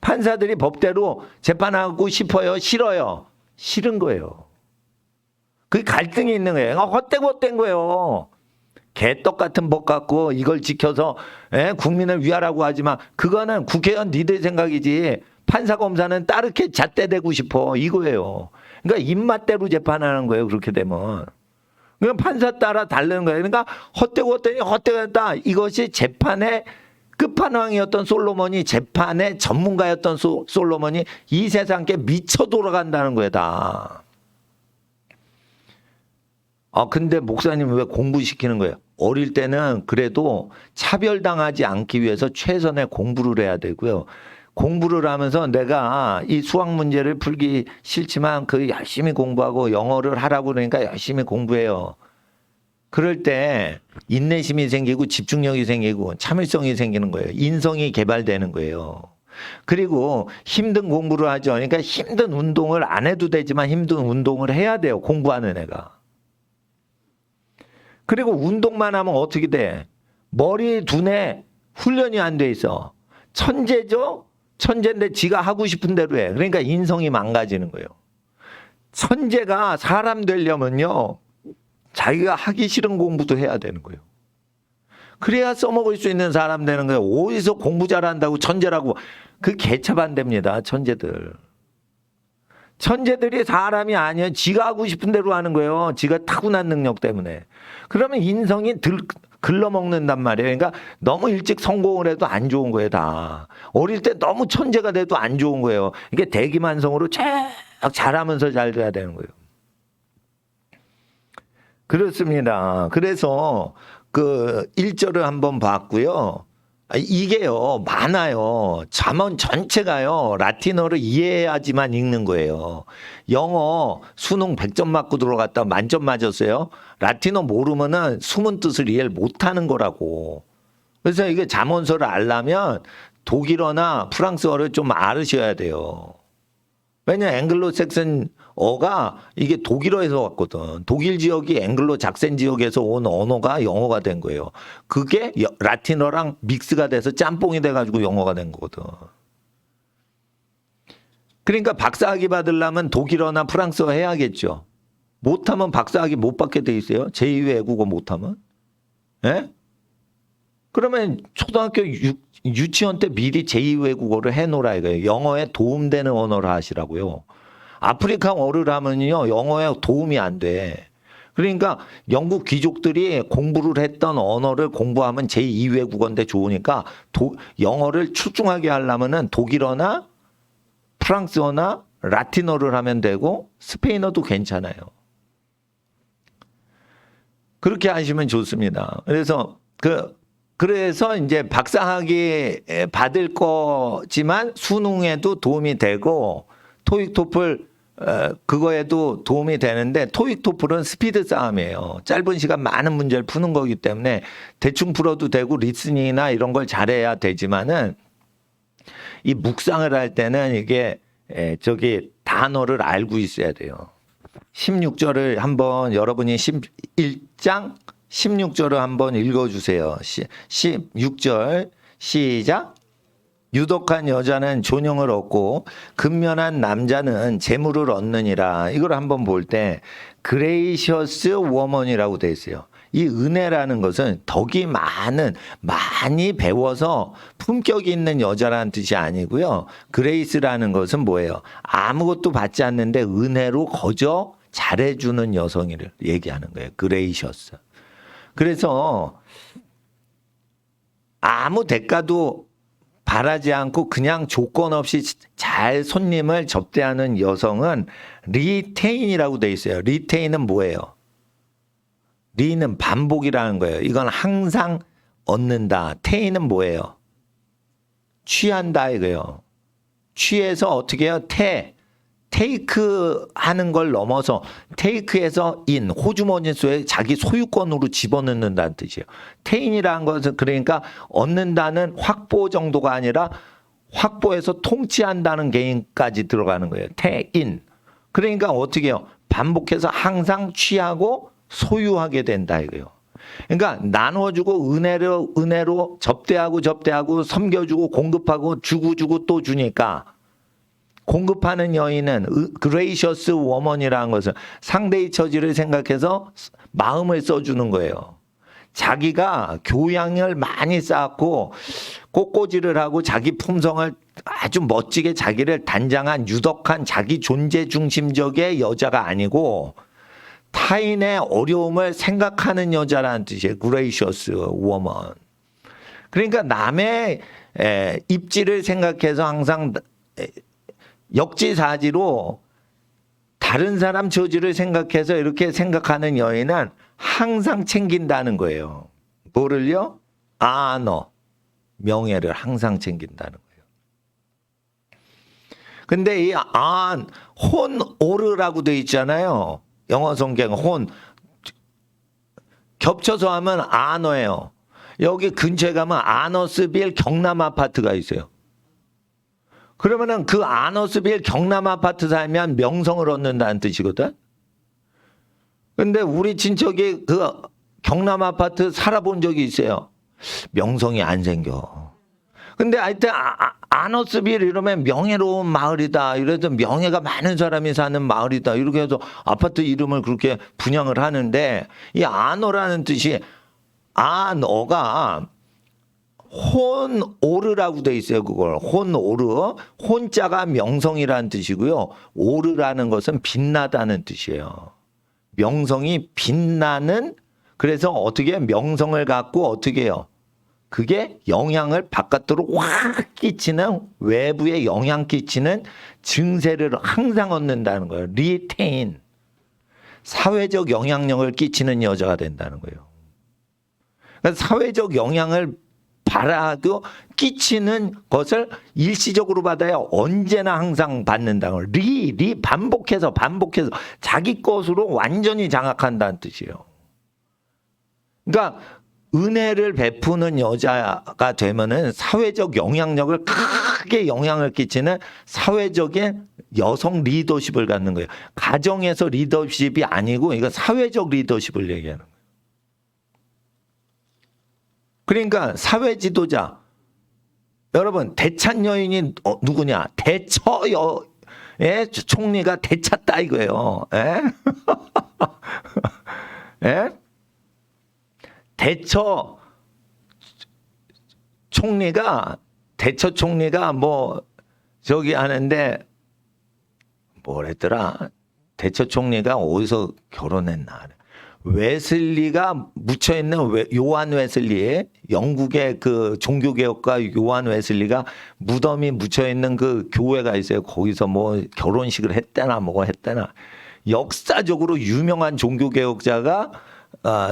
판사들이 법대로 재판하고 싶어요? 싫어요? 싫은 거예요. 그 갈등이 있는 거예요. 헛되고 헛된 거예요. 개떡 같은 법 갖고 이걸 지켜서 국민을 위하라고 하지만 그거는 국회의원 니들 생각이지 판사 검사는 따르게 잣대대고 싶어 이거예요. 그러니까 입맛대로 재판하는 거예요. 그렇게 되면. 그러니까 판사 따라 다르는 거예요. 그러니까 헛되고 헛되니 헛되고 헛다. 이것이 재판의 끝판왕이었던 솔로몬이 재판의 전문가였던 솔로몬이 이 세상에 미쳐 돌아간다는 거예요. 다. 근데 목사님 왜 공부시키는 거예요? 어릴 때는 그래도 차별당하지 않기 위해서 최선의 공부를 해야 되고요. 공부를 하면서 내가 이 수학 문제를 풀기 싫지만 그 열심히 공부하고 영어를 하라고 그러니까 열심히 공부해요. 그럴 때 인내심이 생기고 집중력이 생기고 참을성이 생기는 거예요. 인성이 개발되는 거예요. 그리고 힘든 공부를 하죠. 그러니까 힘든 운동을 안 해도 되지만 힘든 운동을 해야 돼요. 공부하는 애가. 그리고 운동만 하면 어떻게 돼? 머리 두뇌 훈련이 안 돼 있어. 천재죠? 천재인데 지가 하고 싶은 대로 해. 그러니까 인성이 망가지는 거예요. 천재가 사람 되려면요. 자기가 하기 싫은 공부도 해야 되는 거예요. 그래야 써먹을 수 있는 사람 되는 거예요. 어디서 공부 잘한다고 천재라고. 그 개차반대입니다. 천재들. 천재들이 사람이 아니에요. 지가 하고 싶은 대로 하는 거예요. 지가 타고난 능력 때문에. 그러면 인성이 글러먹는단 말이에요. 그러니까 너무 일찍 성공을 해도 안 좋은 거예요. 다. 어릴 때 너무 천재가 돼도 안 좋은 거예요. 이게 대기만성으로 쭉 잘하면서 잘 돼야 되는 거예요. 그렇습니다. 그래서 그 1절을 한번 봤고요. 이게요, 많아요. 잠언 전체가요, 라틴어를 이해해야지만 읽는 거예요. 영어 수능 100점 맞고 들어갔다 만점 맞았어요. 라틴어 모르면은 숨은 뜻을 이해를 못 하는 거라고. 그래서 이게 잠언서를 알려면 독일어나 프랑스어를 좀 알으셔야 돼요. 왜냐, 앵글로색슨어가 이게 독일어에서 왔거든. 독일 지역이 앵글로 작센 지역에서 온 언어가 영어가 된 거예요. 그게 라틴어랑 믹스가 돼서 짬뽕이 돼가지고 영어가 된 거거든. 그러니까 박사학위 받으려면 독일어나 프랑스어 해야겠죠. 못하면 박사학위 못 받게 돼 있어요. 제2 외국어 못하면. 예? 그러면 초등학교 유치원 때 미리 제2 외국어를 해놓으라 이거예요. 영어에 도움되는 언어를 하시라고요. 아프리카어를 하면요, 영어에 도움이 안 돼. 그러니까 영국 귀족들이 공부를 했던 언어를 공부하면 제2 외국어인데 좋으니까 영어를 출중하게 하려면은 독일어나 프랑스어나 라틴어를 하면 되고 스페인어도 괜찮아요. 그렇게 하시면 좋습니다. 그래서 이제 박사학위 받을 거지만 수능에도 도움이 되고 토익 토플 그거에도 도움이 되는데 토익 토플은 스피드 싸움이에요. 짧은 시간 많은 문제를 푸는 거기 때문에 대충 풀어도 되고 리스닝이나 이런 걸 잘해야 되지만은 이 묵상을 할 때는 이게 저기 단어를 알고 있어야 돼요. 16절을 한번 여러분이 1장 16절을 한번 읽어주세요. 16절 시작. 유독한 여자는 존영을 얻고 근면한 남자는 재물을 얻느니라. 이걸 한번 볼 때 그레이셔스 워먼이라고 돼 있어요. 이 은혜라는 것은 덕이 많이 배워서 품격이 있는 여자라는 뜻이 아니고요. 그레이스라는 것은 뭐예요? 아무것도 받지 않는데 은혜로 거저 잘해주는 여성을 얘기하는 거예요. 그레이셔스. 그래서 아무 대가도 바라지 않고 그냥 조건 없이 잘 손님을 접대하는 여성은 리테인이라고 돼 있어요. 리테인은 뭐예요? 리는 반복이라는 거예요. 이건 항상 얻는다. 테인은 뭐예요? 취한다 이거예요. 취해서 어떻게 해요? 테이크 하는 걸 넘어서 테이크에서 인 호주머니에 자기 소유권으로 집어넣는다는 뜻이에요. 테인이라는 것은 그러니까 얻는다는 확보 정도가 아니라 확보해서 통치한다는 개인까지 들어가는 거예요. 테인. 그러니까 어떻게 해요? 반복해서 항상 취하고 소유하게 된다 이거예요. 그러니까 나눠주고 은혜로 접대하고 섬겨주고 공급하고 주고 또 주니까 공급하는 여인은 그레이셔스 워먼이라는 것은 상대의 처지를 생각해서 마음을 써주는 거예요. 자기가 교양을 많이 쌓고 꽃꽂이를 하고 자기 품성을 아주 멋지게 자기를 단장한 유덕한 자기 존재 중심적의 여자가 아니고 타인의 어려움을 생각하는 여자라는 뜻이에요. 그레이셔스 워먼. 그러니까 남의 입지를 생각해서 항상 역지사지로 다른 사람 처지를 생각해서 이렇게 생각하는 여인은 항상 챙긴다는 거예요. 뭐를요? 아너, 명예를 항상 챙긴다는 거예요. 근데 이 혼오르라고 돼 있잖아요. 영어 성경 혼 겹쳐서 하면 아너예요. 여기 근처에 가면 아너스빌 경남 아파트가 있어요. 그러면은 그 아너스빌 경남 아파트 살면 명성을 얻는다는 뜻이거든. 근데 우리 친척이 그 경남 아파트 살아본 적이 있어요. 명성이 안 생겨. 근데 하여튼 아너스빌 이러면 명예로운 마을이다. 이래서 명예가 많은 사람이 사는 마을이다. 이렇게 해서 아파트 이름을 그렇게 분양을 하는데 이 아너라는 뜻이 너가 혼오르라고 돼 있어요. 그걸 혼오르. 혼자가 명성이라는 뜻이고요. 오르라는 것은 빛나다는 뜻이에요. 명성이 빛나는, 그래서 어떻게 명성을 갖고 어떻게 해요? 그게 영향을 바깥으로 확 끼치는, 외부에 영향 끼치는 증세를 항상 얻는다는 거예요. 리테인. 사회적 영향력을 끼치는 여자가 된다는 거예요. 그러니까 사회적 영향을 받아도 끼치는 것을 일시적으로 받아야 언제나 항상 받는다는 거예요. 반복해서 자기 것으로 완전히 장악한다는 뜻이에요. 그러니까 은혜를 베푸는 여자가 되면은 사회적 영향력을 크게 영향을 끼치는 사회적인 여성 리더십을 갖는 거예요. 가정에서 리더십이 아니고 이거 사회적 리더십을 얘기하는 거예요. 그러니까 사회 지도자, 여러분 대찬 여인이 누구냐? 대처의 총리가 대찼다 이거예요. 에? 대처 총리가 뭐 저기 하는데 뭐랬더라? 대처 총리가 어디서 결혼했나? 웨슬리가 묻혀있는 요한 웨슬리, 영국의 그 종교개혁가 요한 웨슬리가 무덤이 묻혀있는 그 교회가 있어요. 거기서 뭐 결혼식을 했다나 뭐가 했다나. 역사적으로 유명한 종교개혁자가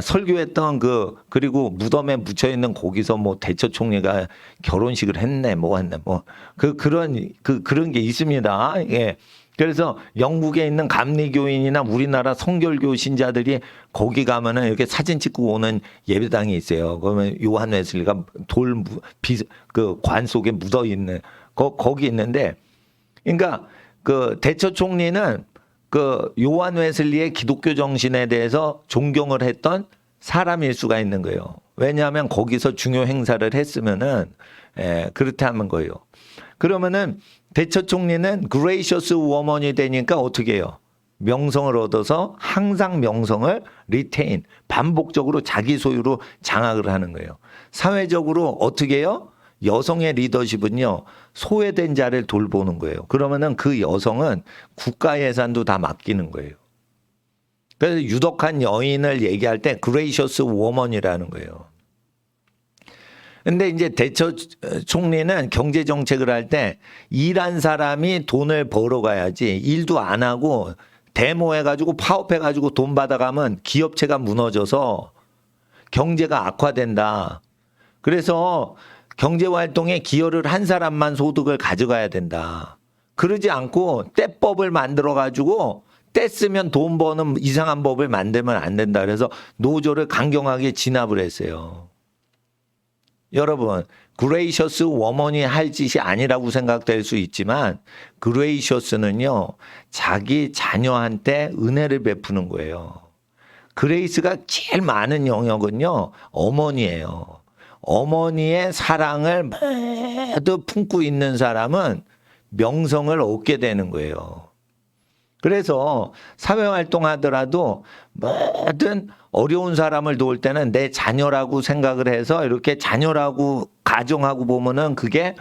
설교했던 그리고 무덤에 묻혀있는 거기서 뭐 대처 총리가 결혼식을 했네, 뭐 했네, 뭐 그런 게 있습니다. 예. 그래서 영국에 있는 감리교인이나 우리나라 성결교 신자들이 거기 가면은 이렇게 사진 찍고 오는 예배당이 있어요. 그러면 요한 웨슬리가 그 관 속에 묻어 있는 거기 있는데, 그러니까 그 대처 총리는 그 요한 웨슬리의 기독교 정신에 대해서 존경을 했던 사람일 수가 있는 거예요. 왜냐하면 거기서 중요 행사를 했으면은 그렇다는 거예요. 그러면은 대처 총리는 그레이셔스 워먼이 되니까 어떻게 해요? 명성을 얻어서 항상 명성을 리테인, 반복적으로 자기 소유로 장악을 하는 거예요. 사회적으로 어떻게 해요? 여성의 리더십은요, 소외된 자를 돌보는 거예요. 그러면은 그 여성은 국가 예산도 다 맡기는 거예요. 그래서 유덕한 여인을 얘기할 때 그레이셔스 워먼이라는 거예요. 근데 이제 대처 총리는 경제 정책을 할 때 일한 사람이 돈을 벌어 가야지, 일도 안 하고 데모해가지고 파업해가지고 돈 받아가면 기업체가 무너져서 경제가 악화된다. 그래서 경제활동에 기여를 한 사람만 소득을 가져가야 된다. 그러지 않고 떼법을 만들어가지고 떼쓰면 돈 버는 이상한 법을 만들면 안 된다. 그래서 노조를 강경하게 진압을 했어요. 여러분, 그레이셔스 워먼이 할 짓이 아니라고 생각될 수 있지만 그레이셔스는요, 자기 자녀한테 은혜를 베푸는 거예요. 그레이스가 제일 많은 영역은요, 어머니예요. 어머니의 사랑을 모두 품고 있는 사람은 명성을 얻게 되는 거예요. 그래서 사회활동하더라도 모든 어려운 사람을 도울 때는 내 자녀라고 생각을 해서 이렇게 자녀라고 가정하고 보면은 그게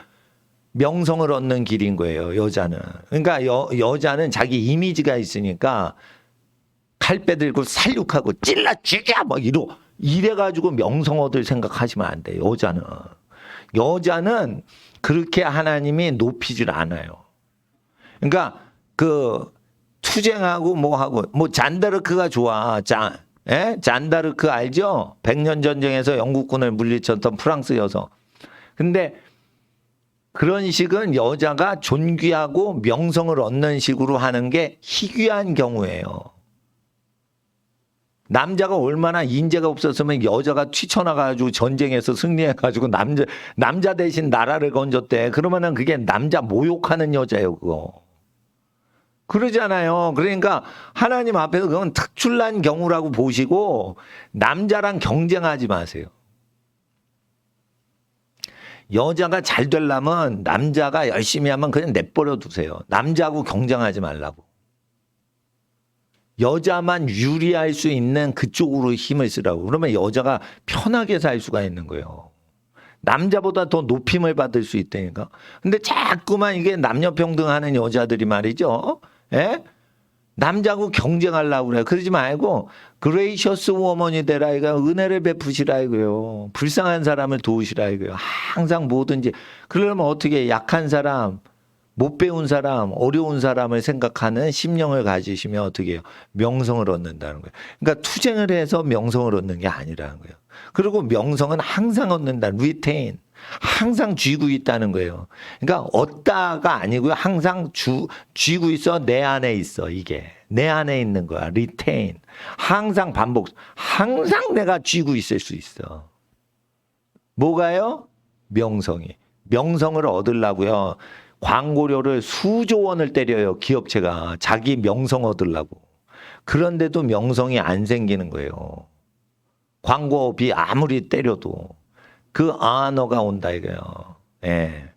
명성을 얻는 길인 거예요, 여자는. 그러니까 여자는 자기 이미지가 있으니까 칼빼 들고 살육하고 찔러 죽여 뭐 이래가지고 명성 얻을 생각하시면 안 돼요, 여자는. 여자는 그렇게 하나님이 높이질 않아요. 그러니까 투쟁하고 뭐 잔다르크가 좋아. 잔다르크 알죠? 100년 전쟁에서 영국군을 물리쳤던 프랑스 여성. 근데 그런 식은 여자가 존귀하고 명성을 얻는 식으로 하는 게 희귀한 경우예요. 남자가 얼마나 인재가 없었으면 여자가 튀쳐나가지고 전쟁에서 승리해가지고 남자 대신 나라를 건졌대. 그러면은 그게 남자 모욕하는 여자예요, 그거. 그러잖아요. 그러니까 하나님 앞에서 그건 특출난 경우라고 보시고 남자랑 경쟁하지 마세요. 여자가 잘 되려면 남자가 열심히 하면 그냥 내버려 두세요. 남자하고 경쟁하지 말라고. 여자만 유리할 수 있는 그쪽으로 힘을 쓰라고. 그러면 여자가 편하게 살 수가 있는 거예요. 남자보다 더 높임을 받을 수 있다니까. 근데 자꾸만 이게 남녀평등하는 여자들이 말이죠. 예? 남자하고 경쟁하려고 그래요. 그러지 말고 그레이셔스 워먼이 되라 이거, 은혜를 베푸시라 이거요. 불쌍한 사람을 도우시라 이거요. 항상 뭐든지. 그러려면 어떻게, 약한 사람, 못 배운 사람, 어려운 사람을 생각하는 심령을 가지시면 어떻게 해요? 명성을 얻는다는 거예요. 그러니까 투쟁을 해서 명성을 얻는 게 아니라는 거예요. 그리고 명성은 항상 얻는다. retain. 항상 쥐고 있다는 거예요. 그러니까 얻다가 아니고요. 항상 쥐고 있어. 내 안에 있어. 이게. 내 안에 있는 거야. retain. 항상 반복. 항상 내가 쥐고 있을 수 있어. 뭐가요? 명성이. 명성을 얻으려고요. 광고료를 수조 원을 때려요. 기업체가. 자기 명성 얻으려고. 그런데도 명성이 안 생기는 거예요. 광고비 아무리 때려도. 그 언어가 온다 이거예요. 예.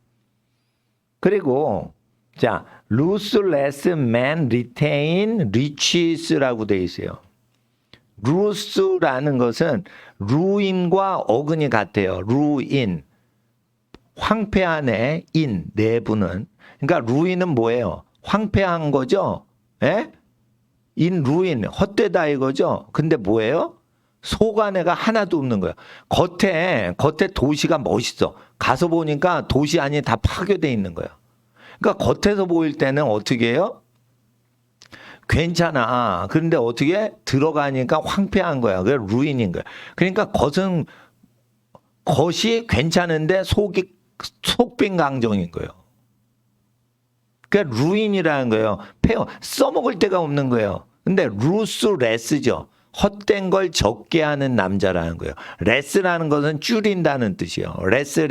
그리고 자, lose less man retain riches라고 돼 있어요. lose라는 것은 ruin과 어근이 같아요. ruin. 황폐한 인 내부는. 그러니까 ruin은 뭐예요? 황폐한 거죠. 예? in ruin 헛되다 이거죠. 근데 뭐예요? 속 안에가 하나도 없는 거야. 겉에 도시가 멋있어. 가서 보니까 도시 안이 다 파괴돼 있는 거야. 그러니까 겉에서 보일 때는 어떻게 해요? 괜찮아. 그런데 어떻게 들어가니까 황폐한 거야. 그게 루인인 거야. 그러니까 겉이 괜찮은데 속빈 강정인 거예요. 그러니까 루인이라는 거예요. 써먹을 데가 없는 거예요. 근데 루스레스죠. 헛된 걸 적게 하는 남자라는 거예요. 레스라는 것은 줄인다는 뜻이에요. 레스.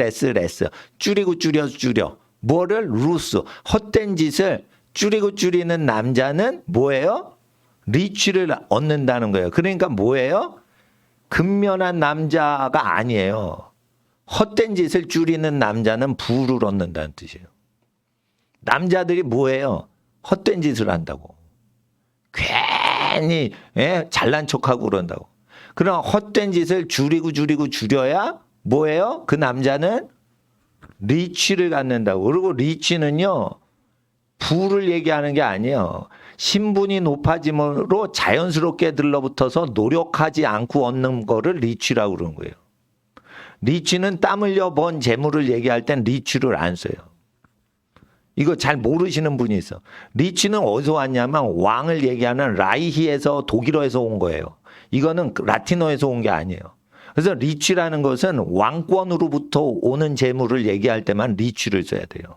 줄여. 뭐를? 루스. 헛된 짓을 줄이는 남자는 뭐예요? 리치를 얻는다는 거예요. 그러니까 뭐예요? 근면한 남자가 아니에요. 헛된 짓을 줄이는 남자는 부를 얻는다는 뜻이에요. 남자들이 뭐예요? 헛된 짓을 한다고. 괜히 잘난 척하고 그런다고. 그럼 헛된 짓을 줄여야 뭐예요? 그 남자는 리치를 갖는다고. 그리고 리치는요, 부를 얘기하는 게 아니에요. 신분이 높아짐으로 자연스럽게 들러붙어서 노력하지 않고 얻는 거를 리치라고 그러는 거예요. 리치는 땀 흘려 번 재물을 얘기할 땐 리치를 안 써요. 이거 잘 모르시는 분이 있어. 리치는 어디서 왔냐면 왕을 얘기하는 라이히에서, 독일어에서 온 거예요. 이거는 라틴어에서 온 게 아니에요. 그래서 리치라는 것은 왕권으로부터 오는 재물을 얘기할 때만 리치를 써야 돼요.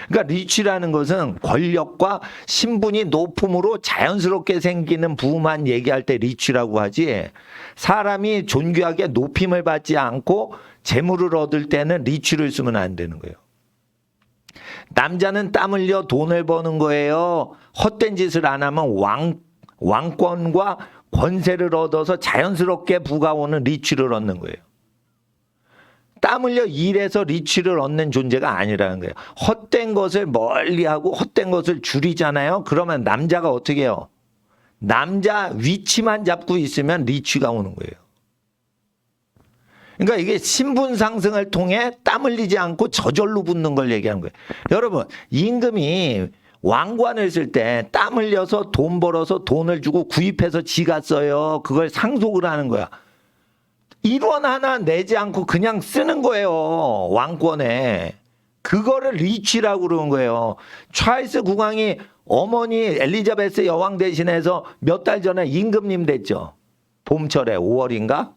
그러니까 리치라는 것은 권력과 신분이 높음으로 자연스럽게 생기는 부만 얘기할 때 리치라고 하지, 사람이 존귀하게 높임을 받지 않고 재물을 얻을 때는 리치를 쓰면 안 되는 거예요. 남자는 땀 흘려 돈을 버는 거예요. 헛된 짓을 안 하면 왕권과 권세를 얻어서 자연스럽게 부가 오는 리치를 얻는 거예요. 땀 흘려 일해서 리치를 얻는 존재가 아니라는 거예요. 헛된 것을 멀리하고 헛된 것을 줄이잖아요. 그러면 남자가 어떻게 해요? 남자 위치만 잡고 있으면 리치가 오는 거예요. 그러니까 이게 신분 상승을 통해 땀 흘리지 않고 저절로 붙는 걸 얘기하는 거예요. 여러분, 임금이 왕관을 쓸 때 땀 흘려서 돈 벌어서 돈을 주고 구입해서 지가 써요. 그걸 상속을 하는 거야. 1원 하나 내지 않고 그냥 쓰는 거예요. 왕권에. 그거를 리치라고 그러는 거예요. 찰스 국왕이 어머니 엘리자베스 여왕 대신해서 몇 달 전에 임금님 됐죠. 봄철에 5월인가?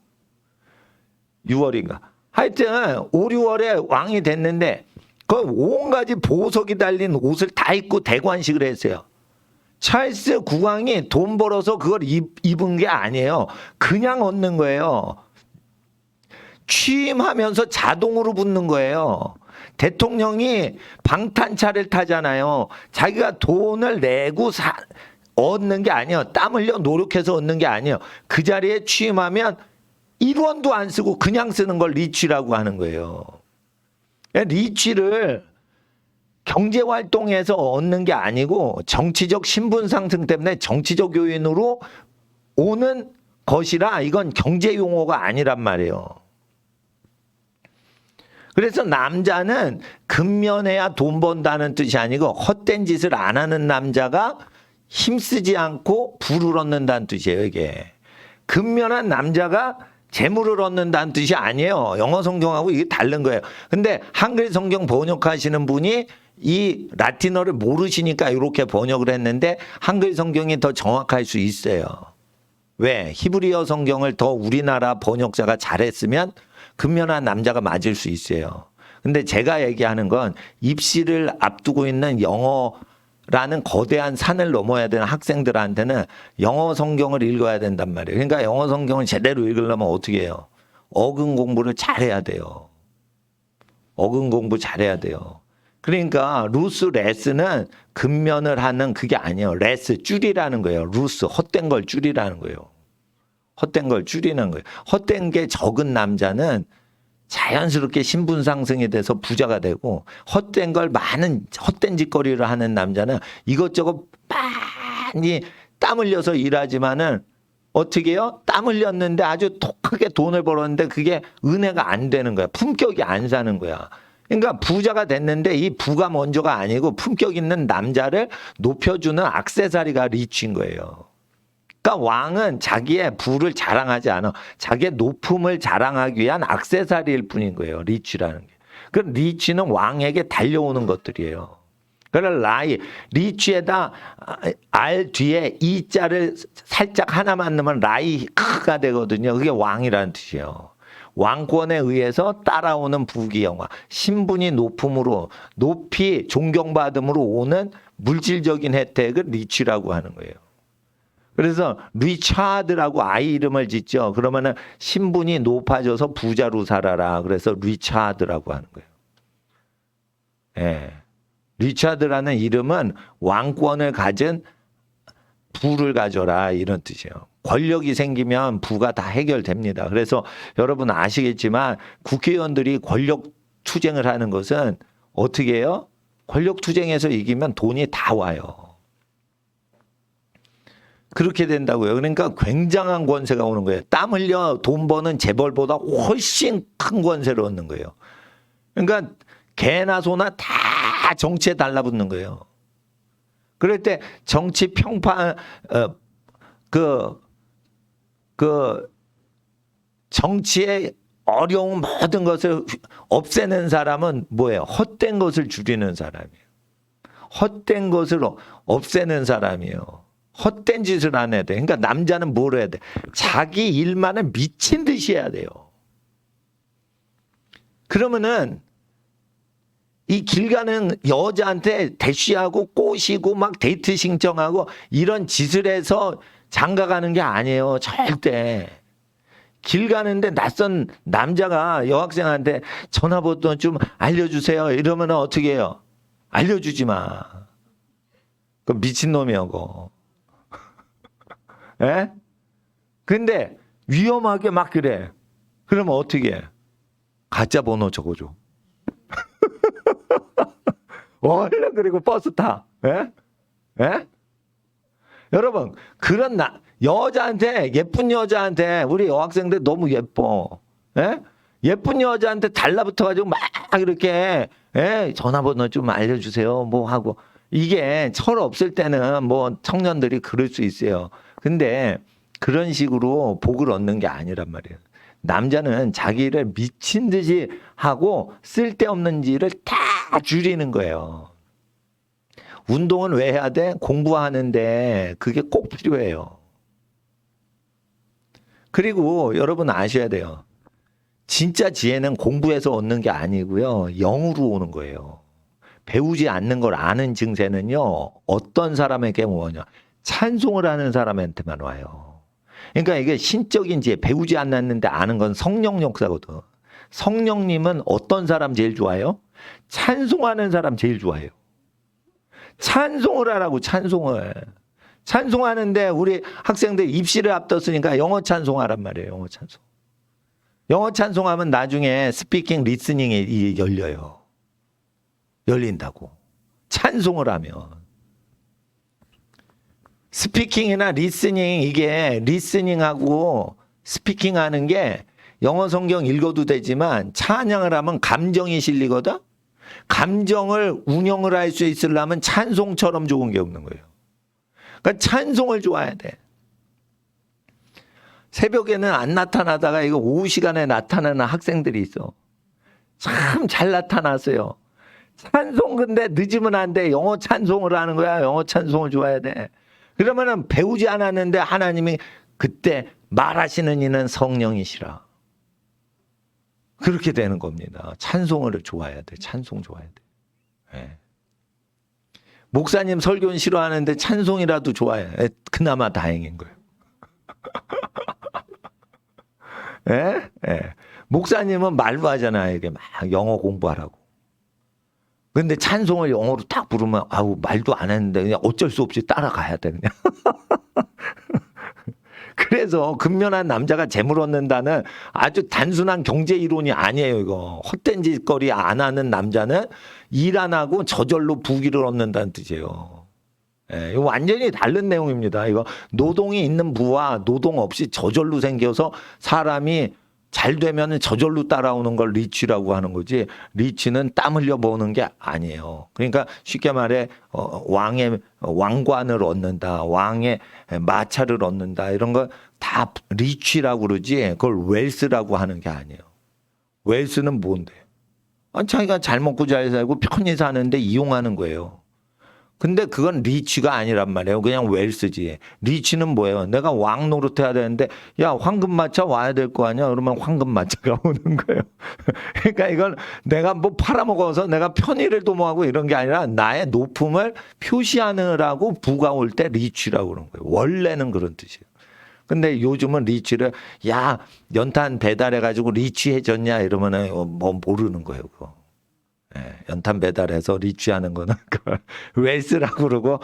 6월인가. 하여튼 5, 6월에 왕이 됐는데 그 온가지 보석이 달린 옷을 다 입고 대관식을 했어요. 찰스 국왕이 돈 벌어서 그걸 입은 게 아니에요. 그냥 얻는 거예요. 취임하면서 자동으로 붙는 거예요. 대통령이 방탄차를 타잖아요. 자기가 돈을 내고 얻는 게 아니에요. 땀 흘려 노력해서 얻는 게 아니에요. 그 자리에 취임하면 1원도 안 쓰고 그냥 쓰는 걸 리치라고 하는 거예요. 리치를 경제 활동에서 얻는 게 아니고 정치적 신분 상승 때문에 정치적 요인으로 오는 것이라 이건 경제 용어가 아니란 말이에요. 그래서 남자는 근면해야 돈 번다는 뜻이 아니고 헛된 짓을 안 하는 남자가 힘쓰지 않고 부를 얻는다는 뜻이에요, 이게. 근면한 남자가 재물을 얻는다는 뜻이 아니에요. 영어 성경하고 이게 다른 거예요. 근데 한글 성경 번역하시는 분이 이 라틴어를 모르시니까 이렇게 번역을 했는데 한글 성경이 더 정확할 수 있어요. 왜? 히브리어 성경을 더 우리나라 번역자가 잘했으면 근면한 남자가 맞을 수 있어요. 근데 제가 얘기하는 건 입시를 앞두고 있는 영어라는 거대한 산을 넘어야 되는 학생들한테는 영어 성경을 읽어야 된단 말이에요. 그러니까 영어 성경을 제대로 읽으려면 어떻게 해요? 어근 공부를 잘해야 돼요. 어근 공부 잘해야 돼요. 그러니까 루스 레스는 근면을 하는 그게 아니에요. 레스 줄이라는 거예요. 루스 헛된 걸 줄이라는 거예요. 헛된 걸 줄이는 거예요. 헛된 게 적은 남자는 자연스럽게 신분 상승이 돼서 부자가 되고 헛된 걸 많은 헛된 짓거리를 하는 남자는 이것저것 많이 땀 흘려서 일하지만은 어떻게 해요? 땀 흘렸는데 아주 독하게 돈을 벌었는데 그게 은혜가 안 되는 거야. 품격이 안 사는 거야. 그러니까 부자가 됐는데 이 부가 먼저가 아니고 품격 있는 남자를 높여주는 액세서리가 리치인 거예요. 그러니까 왕은 자기의 부를 자랑하지 않아. 자기의 높음을 자랑하기 위한 액세서리일 뿐인 거예요. 리치라는 게. 그 리치는 왕에게 달려오는 것들이에요. 그래서 리치에다 알 뒤에 이자를 살짝 하나만 넣으면 라이크가 되거든요. 그게 왕이라는 뜻이에요. 왕권에 의해서 따라오는 부귀영화, 신분이 높음으로 높이 존경받음으로 오는 물질적인 혜택을 리치라고 하는 거예요. 그래서 리차드라고 아이 이름을 짓죠. 그러면은 신분이 높아져서 부자로 살아라. 그래서 리차드라고 하는 거예요. 예. 리차드라는 이름은 왕권을 가진 부를 가져라 이런 뜻이에요. 권력이 생기면 부가 다 해결됩니다. 그래서 여러분 아시겠지만 국회의원들이 권력 투쟁을 하는 것은 어떻게 해요? 권력 투쟁에서 이기면 돈이 다 와요. 그렇게 된다고요. 그러니까 굉장한 권세가 오는 거예요. 땀 흘려 돈 버는 재벌보다 훨씬 큰 권세를 얻는 거예요. 그러니까 개나 소나 다 정치에 달라붙는 거예요. 그럴 때 정치 평판 정치의 어려운 모든 것을 없애는 사람은 뭐예요? 헛된 것을 줄이는 사람이에요. 헛된 것을 없애는 사람이에요. 헛된 짓을 안 해야 돼. 그러니까 남자는 뭘 해야 돼? 자기 일만은 미친 듯이 해야 돼요. 그러면은 이 길 가는 여자한테 대쉬하고 꼬시고 막 데이트 신청하고 이런 짓을 해서 장가 가는 게 아니에요. 절대. 길 가는데 낯선 남자가 여학생한테 전화번호 좀 알려주세요. 이러면 어떻게 해요? 알려주지 마. 그 미친놈이야, 그거. 예? 근데 위험하게 막 그래. 그러면 어떻게 해? 가짜 번호 적어줘. 얼른 그리고 버스 타. 예? 예? 여러분, 그런 여자한테, 예쁜 여자한테, 우리 여학생들 너무 예뻐. 예? 예쁜 여자한테 달라붙어가지고 막 이렇게, 예? 전화번호 좀 알려주세요. 뭐 하고. 이게 철 없을 때는 뭐 청년들이 그럴 수 있어요. 근데 그런 식으로 복을 얻는 게 아니란 말이에요. 남자는 자기 일을 미친 듯이 하고 쓸데없는 일을 다 줄이는 거예요. 운동은 왜 해야 돼? 공부하는데 그게 꼭 필요해요. 그리고 여러분 아셔야 돼요. 진짜 지혜는 공부해서 얻는 게 아니고요. 영으로 오는 거예요. 배우지 않는 걸 아는 증세는요. 어떤 사람에게 오냐? 찬송을 하는 사람한테만 와요. 그러니까 이게 신적인 지혜, 배우지 않았는데 아는 건 성령 역사거든. 성령님은 어떤 사람 제일 좋아해요? 찬송하는 사람 제일 좋아해요. 찬송을 하라고, 찬송을. 찬송하는데 우리 학생들 입시를 앞뒀으니까 영어 찬송하란 말이에요. 영어 찬송. 영어 찬송하면 나중에 스피킹 리스닝이 열려요. 열린다고. 찬송을 하면. 스피킹이나 리스닝, 이게 리스닝하고 스피킹하는 게 영어 성경 읽어도 되지만 찬양을 하면 감정이 실리거든. 감정을 운영을 할 수 있으려면 찬송처럼 좋은 게 없는 거예요. 그러니까 찬송을 좋아해야 돼. 새벽에는 안 나타나다가 이거 오후 시간에 나타나는 학생들이 있어. 참 잘 나타났어요. 찬송 근데 늦으면 안 돼. 영어 찬송을 하는 거야. 영어 찬송을 좋아해야 돼. 그러면은 배우지 않았는데 하나님이 그때 말하시는 이는 성령이시라. 그렇게 되는 겁니다. 찬송을 좋아해야 돼. 찬송 좋아해야 돼. 네. 목사님 설교는 싫어하는데 찬송이라도 좋아해. 그나마 다행인 거예요. 예? 예. 목사님은 말로 하잖아요. 이게 막 영어 공부하라고. 근데 찬송을 영어로 딱 부르면 아우 말도 안 했는데 그냥 어쩔 수 없이 따라가야 돼 그냥. 그래서 근면한 남자가 재물 얻는다는 아주 단순한 경제 이론이 아니에요. 이거 헛된 짓거리 안 하는 남자는 일 안 하고 저절로 부귀를 얻는다는 뜻이에요. 예, 이거 완전히 다른 내용입니다. 이거 노동이 있는 부와 노동 없이 저절로 생겨서 사람이 잘 되면 저절로 따라오는 걸 리치라고 하는 거지, 리치는 땀 흘려 버는 게 아니에요. 그러니까 쉽게 말해 왕의 왕관을 얻는다, 왕의 마차를 얻는다, 이런 거 다 리치라고 그러지 그걸 웰스라고 하는 게 아니에요. 웰스는 뭔데? 자기가 잘 먹고 잘 살고 편히 사는데 이용하는 거예요. 근데 그건 리치가 아니란 말이에요. 그냥 웰스지. 리치는 뭐예요? 내가 왕 노릇해야 되는데 야 황금마차 와야 될 거 아니야? 그러면 황금마차가 오는 거예요. 그러니까 이건 내가 뭐 팔아먹어서 내가 편의를 도모하고 이런 게 아니라 나의 높음을 표시하느라고 부가 올 때 리치라고 그러는 거예요. 원래는 그런 뜻이에요. 근데 요즘은 리치를 야 연탄 배달해가지고 리치해졌냐 이러면은 뭐 모르는 거예요. 그거. 예, 연탄 배달해서 리치하는 거는 웰스라고 그러고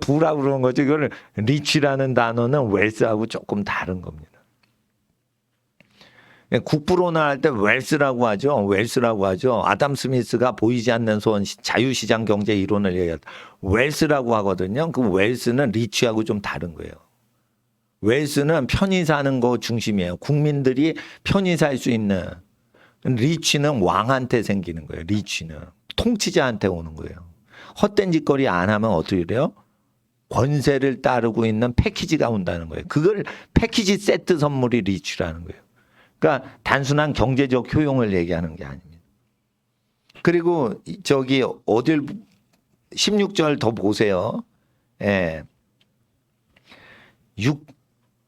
부라고 그러는 거지. 그걸 리치라는 단어는 웰스하고 조금 다른 겁니다. 국부론화 할 때 웰스라고 하죠. 웰스라고 하죠. 아담 스미스가 보이지 않는 소원 자유시장 경제 이론을 얘기할 때 웰스라고 하거든요. 그 웰스는 리치하고 좀 다른 거예요. 웰스는 편히 사는 거 중심이에요. 국민들이 편히 살 수 있는. 리치는 왕한테 생기는 거예요. 리치는 통치자한테 오는 거예요. 헛된 짓거리 안 하면 어떻게 돼요? 권세를 따르고 있는 패키지가 온다는 거예요. 그걸 패키지 세트 선물이 리치라는 거예요. 그러니까 단순한 경제적 효용을 얘기하는 게 아닙니다. 그리고 저기 어딜 16절 더 보세요. 예.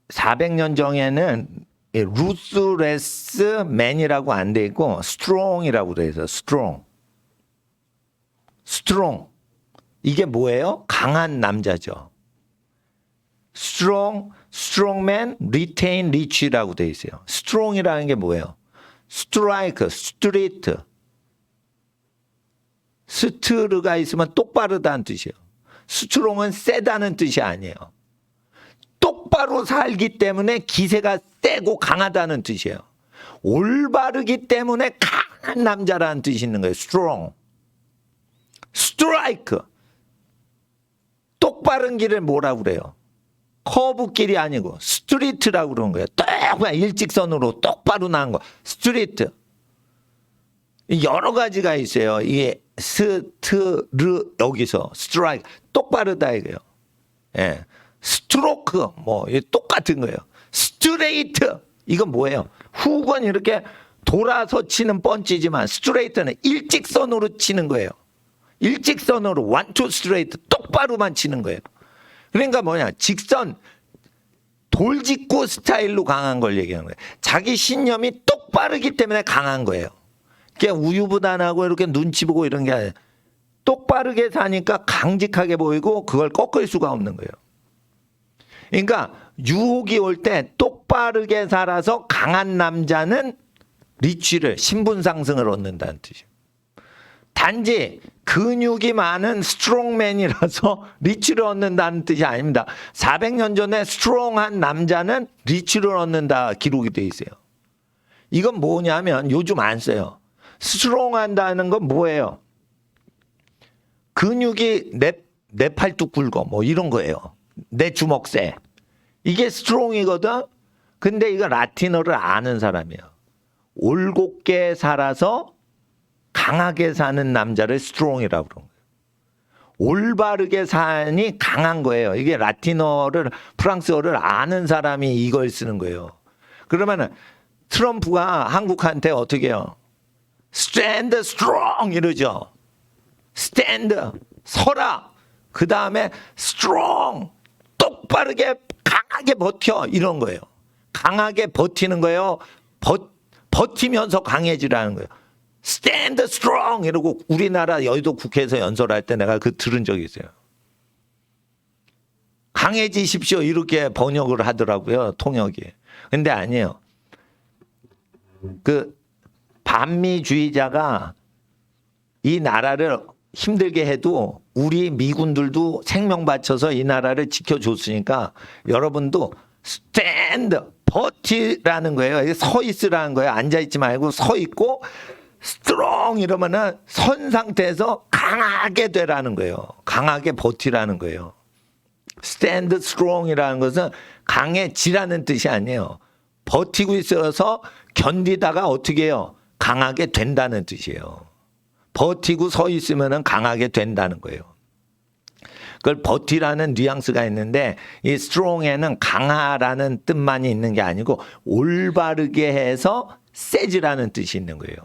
400년 전에는 루스레스 맨이라고 안 돼 있고 스트롱이라고 돼 있어요. 스트롱. 이게 뭐예요? 강한 남자죠. strongman, retain, rich라고 돼 있어요. strong이라는 게 뭐예요? strike, street. 스트르가 있으면 똑바르다는 뜻이에요. strong은 세다는 뜻이 아니에요. 똑바로 살기 때문에 기세가 세고 강하다는 뜻이에요. 올바르기 때문에 강한 남자라는 뜻이 있는 거예요. strong. strike. 똑바른 길을 뭐라고 그래요? 커브길이 아니고 스트리트라고 그러는 거예요. 그냥 일직선으로 똑바로 나간 거. 스트리트. 여러 가지가 있어요. 이게 스트르 여기서 스트라이크 똑바르다 이거예요. 예. 스트로크 뭐 똑같은 거예요. 스트레이트 이건 뭐예요? 훅은 이렇게 돌아서 치는 펀치지만 스트레이트는 일직선으로 치는 거예요. 일직선으로 원투 스트레이트 똑바로만 치는 거예요. 그러니까 뭐냐, 직선 돌직구 스타일로 강한 걸 얘기하는 거예요. 자기 신념이 똑바르기 때문에 강한 거예요. 그냥 우유부단하고 이렇게 눈치 보고 이런 게 아니라 똑바르게 사니까 강직하게 보이고 그걸 꺾을 수가 없는 거예요. 그러니까 유혹이 올 때 똑바르게 살아서 강한 남자는 리치를, 신분 상승을 얻는다는 뜻이에요. 단지 근육이 많은 스트롱맨이라서 리치를 얻는다는 뜻이 아닙니다. 400년 전에 스트롱한 남자는 리치를 얻는다 기록이 돼 있어요. 이건 뭐냐면 요즘 안 써요. 스트롱한다는 건 뭐예요? 근육이 내 팔뚝 굵어 뭐 이런 거예요. 내 주먹 세. 이게 스트롱이거든. 근데 이거 라틴어를 아는 사람이에요. 올곧게 살아서 강하게 사는 남자를 스트롱이라고 그러는 거예요. 올바르게 사니 강한 거예요. 이게 라틴어를 프랑스어를 아는 사람이 이걸 쓰는 거예요. 그러면은 트럼프가 한국한테 어떻게 해요? Stand strong 이러죠. Stand 서라. 그 다음에 strong 똑바르게 강하게 버텨 이런 거예요. 강하게 버티는 거예요. 버티면서 강해지라는 거예요. Stand strong 이러고 우리나라 여의도 국회에서 연설할 때 내가 그 들은 적이 있어요. 강해지십시오 이렇게 번역을 하더라고요. 통역이. 근데 아니에요. 그 반미주의자가 이 나라를 힘들게 해도 우리 미군들도 생명 바쳐서 이 나라를 지켜줬으니까 여러분도 스탠드 버티라는 거예요. 서 있으라는 거예요. 앉아 있지 말고 서 있고 스트롱 이러면은 선 상태에서 강하게 되라는 거예요. 강하게 버티라는 거예요. 스탠드 스트롱이라는 것은 강해지라는 뜻이 아니에요. 버티고 있어서 견디다가 어떻게 해요? 강하게 된다는 뜻이에요. 버티고 서 있으면은 강하게 된다는 거예요. 그걸 버티라는 뉘앙스가 있는데 이 strong에는 강하라는 뜻만이 있는 게 아니고 올바르게 해서 세지라는 뜻이 있는 거예요.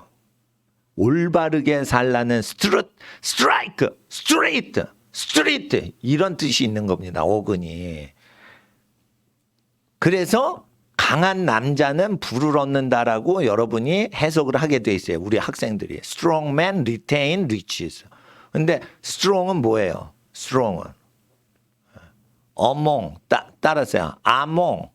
올바르게 살라는 strike, straight 이런 뜻이 있는 겁니다. 어근이. 그래서 강한 남자는 부를 얻는다라고 여러분이 해석을 하게 돼 있어요. 우리 학생들이. Strong man retain riches. 근데 strong은 뭐예요? strong은. among, 따랐어요. among.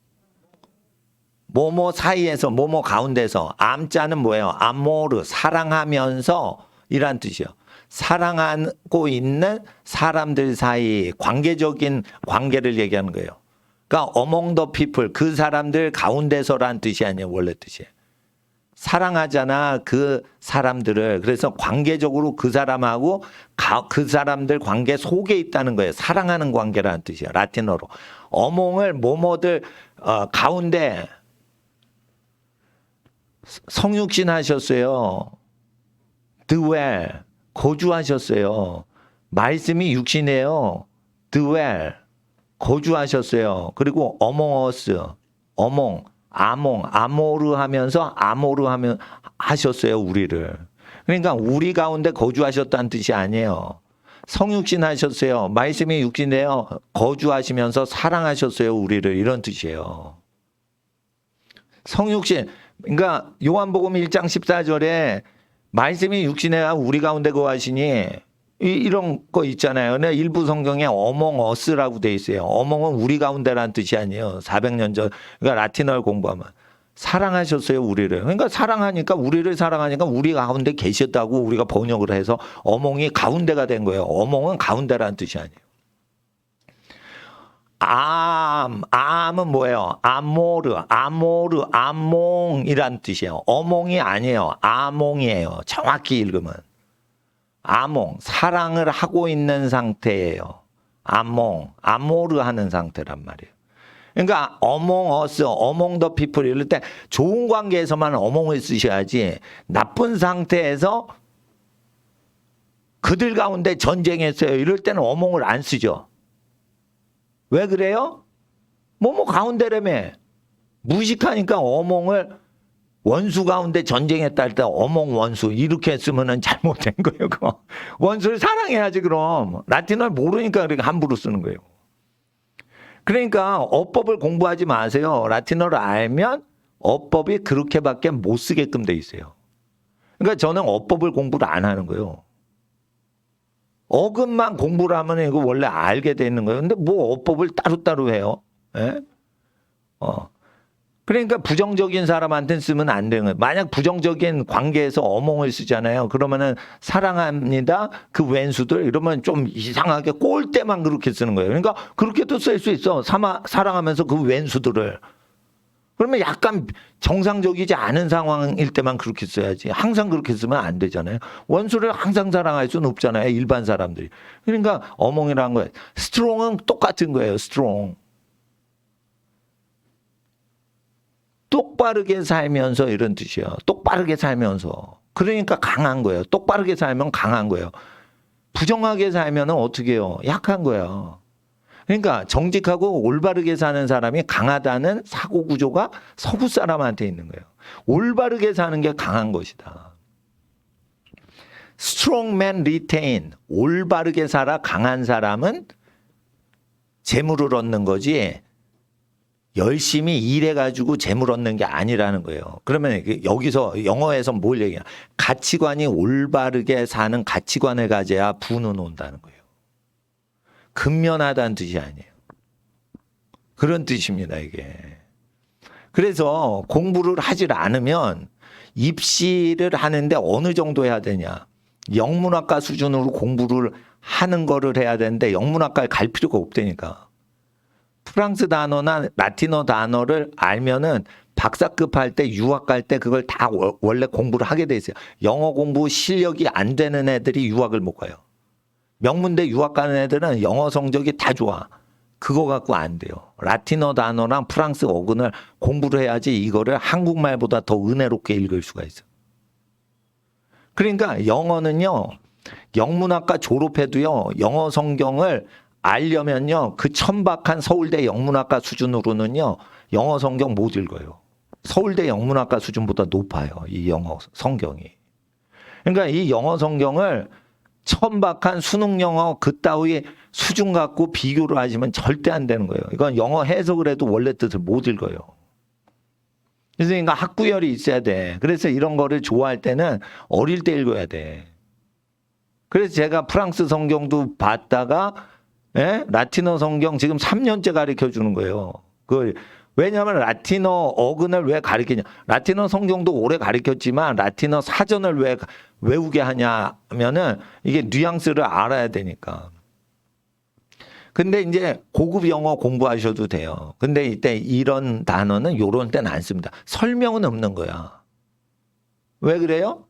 뭐뭐 사이에서, 뭐뭐 가운데서. 암자는 뭐예요? amor, 사랑하면서 이란 뜻이요. 사랑하고 있는 사람들 사이 관계적인 관계를 얘기하는 거예요. 그러니까 among the people 그 사람들 가운데서란 뜻이 아니에요. 원래 뜻이. 사랑하잖아 그 사람들을. 그래서 관계적으로 그 사람하고 그 사람들 관계 속에 있다는 거예요. 사랑하는 관계라는 뜻이에요. 라틴어로. among을 뭐뭐들 가운데 성육신 하셨어요. dwell 거주하셨어요. 말씀이 육신이에요. dwell 거주하셨어요. 그리고 among us, among, 아모르 하면서 하셨어요, 우리를. 그러니까 우리 가운데 거주하셨다는 뜻이 아니에요. 성육신 하셨어요. 말씀이 육신이에요. 거주하시면서 사랑하셨어요, 우리를. 이런 뜻이에요. 성육신, 그러니까 요한복음 1장 14절에 말씀이 육신에 우리 가운데 거하시니 이런 거 있잖아요. 근데 일부 성경에 among us라고 돼 있어요. among은 우리 가운데라는 뜻이 아니에요. 400년 전. 그러니까 라틴어를 공부하면 사랑하셨어요, 우리를. 그러니까 사랑하니까 우리를 사랑하니까 우리 가운데 계셨다고 우리가 번역을 해서 among이 가운데가 된 거예요. among은 가운데라는 뜻이 아니에요. 암은 뭐예요? 아몽이란 뜻이에요. 어몽이 아니에요. 아몽이에요. 정확히 읽으면. 아몽, 사랑을 하고 있는 상태예요. 아모르 하는 상태란 말이에요. 그러니까 among us, among the people 이럴 때 좋은 관계에서만 among을 쓰셔야지 나쁜 상태에서 그들 가운데 전쟁했어요. 이럴 때는 among을 안 쓰죠. 왜 그래요? 뭐뭐 가운데라며. 무식하니까 among을 원수 가운데 전쟁했다 할 때 among 원수 이렇게 쓰면은 잘못된 거예요. 그거. 원수를 사랑해야지 그럼. 라틴어를 모르니까 그렇게 함부로 쓰는 거예요. 그러니까 어법을 공부하지 마세요. 라틴어를 알면 어법이 그렇게밖에 못 쓰게끔 돼 있어요. 그러니까 저는 어법을 공부를 안 하는 거예요. 어근만 공부를 하면 이거 원래 알게 돼 있는 거예요. 근데 뭐 어법을 따로따로 해요. 예? 그러니까 부정적인 사람한테는 쓰면 안 되는 거예요. 만약 부정적인 관계에서 어몽을 쓰잖아요. 그러면은 사랑합니다. 그 왼수들 이러면 좀 이상하게 꼴 때만 그렇게 쓰는 거예요. 그러니까 그렇게도 쓸 수 있어. 사랑하면서 그 왼수들을. 그러면 약간 정상적이지 않은 상황일 때만 그렇게 써야지. 항상 그렇게 쓰면 안 되잖아요. 원수를 항상 사랑할 수는 없잖아요. 일반 사람들이. 그러니까 어몽이라는 거예요. 스트롱은 똑같은 거예요. 스트롱. 똑바르게 살면서 이런 뜻이에요. 똑바르게 살면서. 그러니까 강한 거예요. 똑바르게 살면 강한 거예요. 부정하게 살면 어떻게 해요? 약한 거예요. 그러니까 정직하고 올바르게 사는 사람이 강하다는 사고 구조가 서구 사람한테 있는 거예요. 올바르게 사는 게 강한 것이다. Strong man retain. 올바르게 살아 강한 사람은 재물을 얻는 거지 열심히 일해가지고 재물 얻는 게 아니라는 거예요. 그러면 여기서 영어에서 뭘 얘기해요? 가치관이 올바르게 사는 가치관을 가져야 부는 온다는 거예요. 근면하다는 뜻이 아니에요. 그런 뜻입니다, 이게. 그래서 공부를 하질 않으면 입시를 하는데 어느 정도 해야 되냐. 영문학과 수준으로 공부를 하는 거를 해야 되는데 영문학과에 갈 필요가 없다니까. 프랑스 단어나 라틴어 단어를 알면은 박사급 할 때 유학 갈 때 그걸 다 원래 공부를 하게 돼 있어요. 영어 공부 실력이 안 되는 애들이 유학을 못 가요. 명문대 유학 가는 애들은 영어 성적이 다 좋아. 그거 갖고 안 돼요. 라틴어 단어랑 프랑스 어근을 공부를 해야지 이거를 한국말보다 더 은혜롭게 읽을 수가 있어. 그러니까 영어는요. 영문학과 졸업해도요. 영어 성경을 알려면요. 그 천박한 서울대 영문학과 수준으로는요. 영어 성경 못 읽어요. 서울대 영문학과 수준보다 높아요. 이 영어 성경이. 그러니까 이 영어 성경을 천박한 수능 영어 그따위 수준 갖고 비교를 하시면 절대 안 되는 거예요. 이건 영어 해석을 해도 원래 뜻을 못 읽어요. 그래서 그러니까 학구열이 있어야 돼. 그래서 이런 거를 좋아할 때는 어릴 때 읽어야 돼. 그래서 제가 프랑스 성경도 봤다가 라틴어 성경 지금 3년째 가르쳐 주는 거예요. 왜냐하면 라틴어 어근을 왜 가르치냐. 라틴어 성경도 오래 가르쳤지만 라틴어 사전을 왜 외우게 하냐 하면은 이게 뉘앙스를 알아야 되니까. 근데 이제 고급 영어 공부하셔도 돼요. 근데 이때 이런 단어는 요런 때는 안 씁니다. 설명은 없는 거야. 왜 그래요?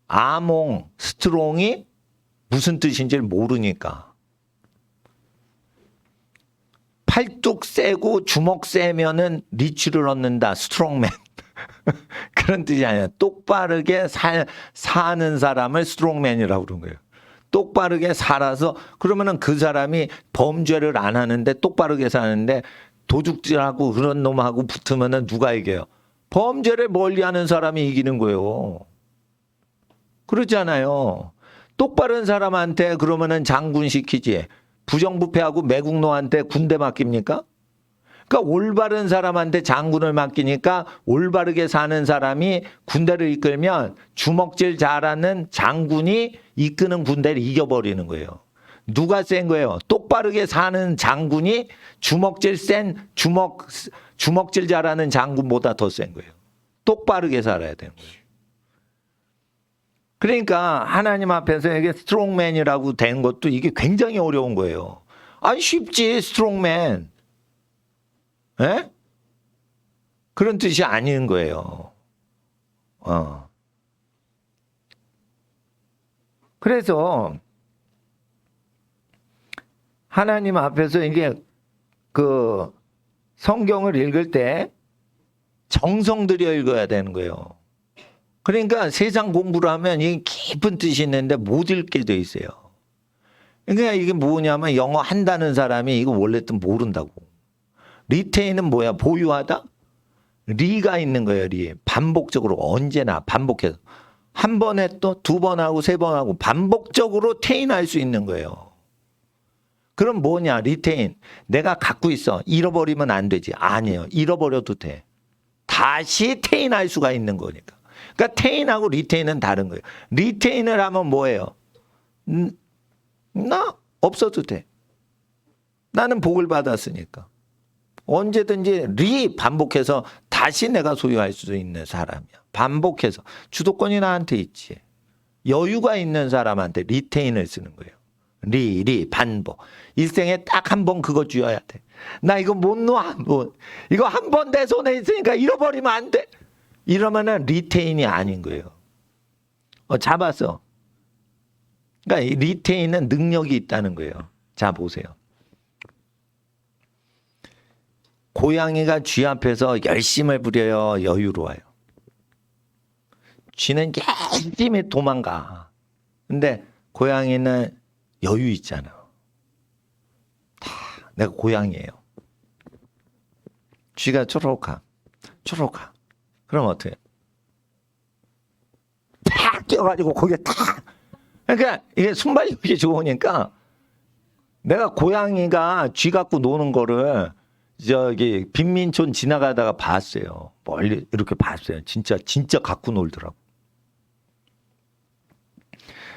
아몽, 스트롱이 무슨 뜻인지를 모르니까. 팔뚝 세고 주먹 세면은 리치를 얻는다. 스트롱맨. 그런 뜻이 아니야. 똑바르게 사는 사람을 스트롱맨이라고 그런 거예요. 똑바르게 살아서 그러면은 그 사람이 범죄를 안 하는데 똑바르게 사는데 도둑질하고 그런 놈하고 붙으면은 누가 이겨요? 범죄를 멀리하는 사람이 이기는 거예요. 그렇잖아요. 똑바른 사람한테 그러면은 장군 시키지. 부정부패하고 매국노한테 군대 맡깁니까? 그러니까 올바른 사람한테 장군을 맡기니까 올바르게 사는 사람이 군대를 이끌면 주먹질 잘하는 장군이 이끄는 군대를 이겨버리는 거예요. 누가 센 거예요? 똑바르게 사는 장군이 주먹질 잘하는 장군보다 더 센 거예요. 똑바르게 살아야 되는 거예요. 그러니까 하나님 앞에서 이게 스트롱맨이라고 된 것도 이게 굉장히 어려운 거예요. 아니 쉽지 스트롱맨. 예? 그런 뜻이 아닌 거예요. 그래서 하나님 앞에서 이게 그 성경을 읽을 때 정성 들여 읽어야 되는 거예요. 그러니까 세상 공부를 하면 이 깊은 뜻이 있는데 못 읽게 돼 있어요. 그러니까 이게 뭐냐면 영어 한다는 사람이 이거 원래 뜻 모른다고. 리테인은 뭐야? 보유하다? 리가 있는 거예요. 리. 반복적으로 언제나 반복해서. 한 번에 또 두 번 하고 세 번 하고 반복적으로 테인할 수 있는 거예요. 그럼 뭐냐? 리테인. 내가 갖고 있어. 잃어버리면 안 되지. 아니에요. 잃어버려도 돼. 다시 테인할 수가 있는 거니까. 그러니까 테인하고 리테인은 다른 거예요. 리테인을 하면 뭐예요? 나 없어도 돼. 나는 복을 받았으니까. 언제든지 반복해서 다시 내가 소유할 수 있는 사람이야. 반복해서. 주도권이 나한테 있지. 여유가 있는 사람한테 리테인을 쓰는 거예요. 반복. 일생에 딱 한 번 그거 쥐어야 돼. 나 이거 못 놔. 뭐, 이거 한 번 내 손에 있으니까 잃어버리면 안 돼. 이러면은 리테인이 아닌 거예요. 잡았어. 그러니까 이 리테인은 능력이 있다는 거예요. 자, 보세요. 고양이가 쥐 앞에서 열심을 부려요, 여유로워요? 쥐는 열심히 도망가. 근데 고양이는 여유 있잖아. 내가 고양이에요. 쥐가 쪼록 가. 그럼 어떻게? 탁 뛰어가지고 거기에 탁. 그러니까 이게 순발력이 좋으니까 내가 고양이가 쥐 갖고 노는 거를 저기 빈민촌 지나가다가 봤어요. 멀리 이렇게 봤어요. 진짜 갖고 놀더라고.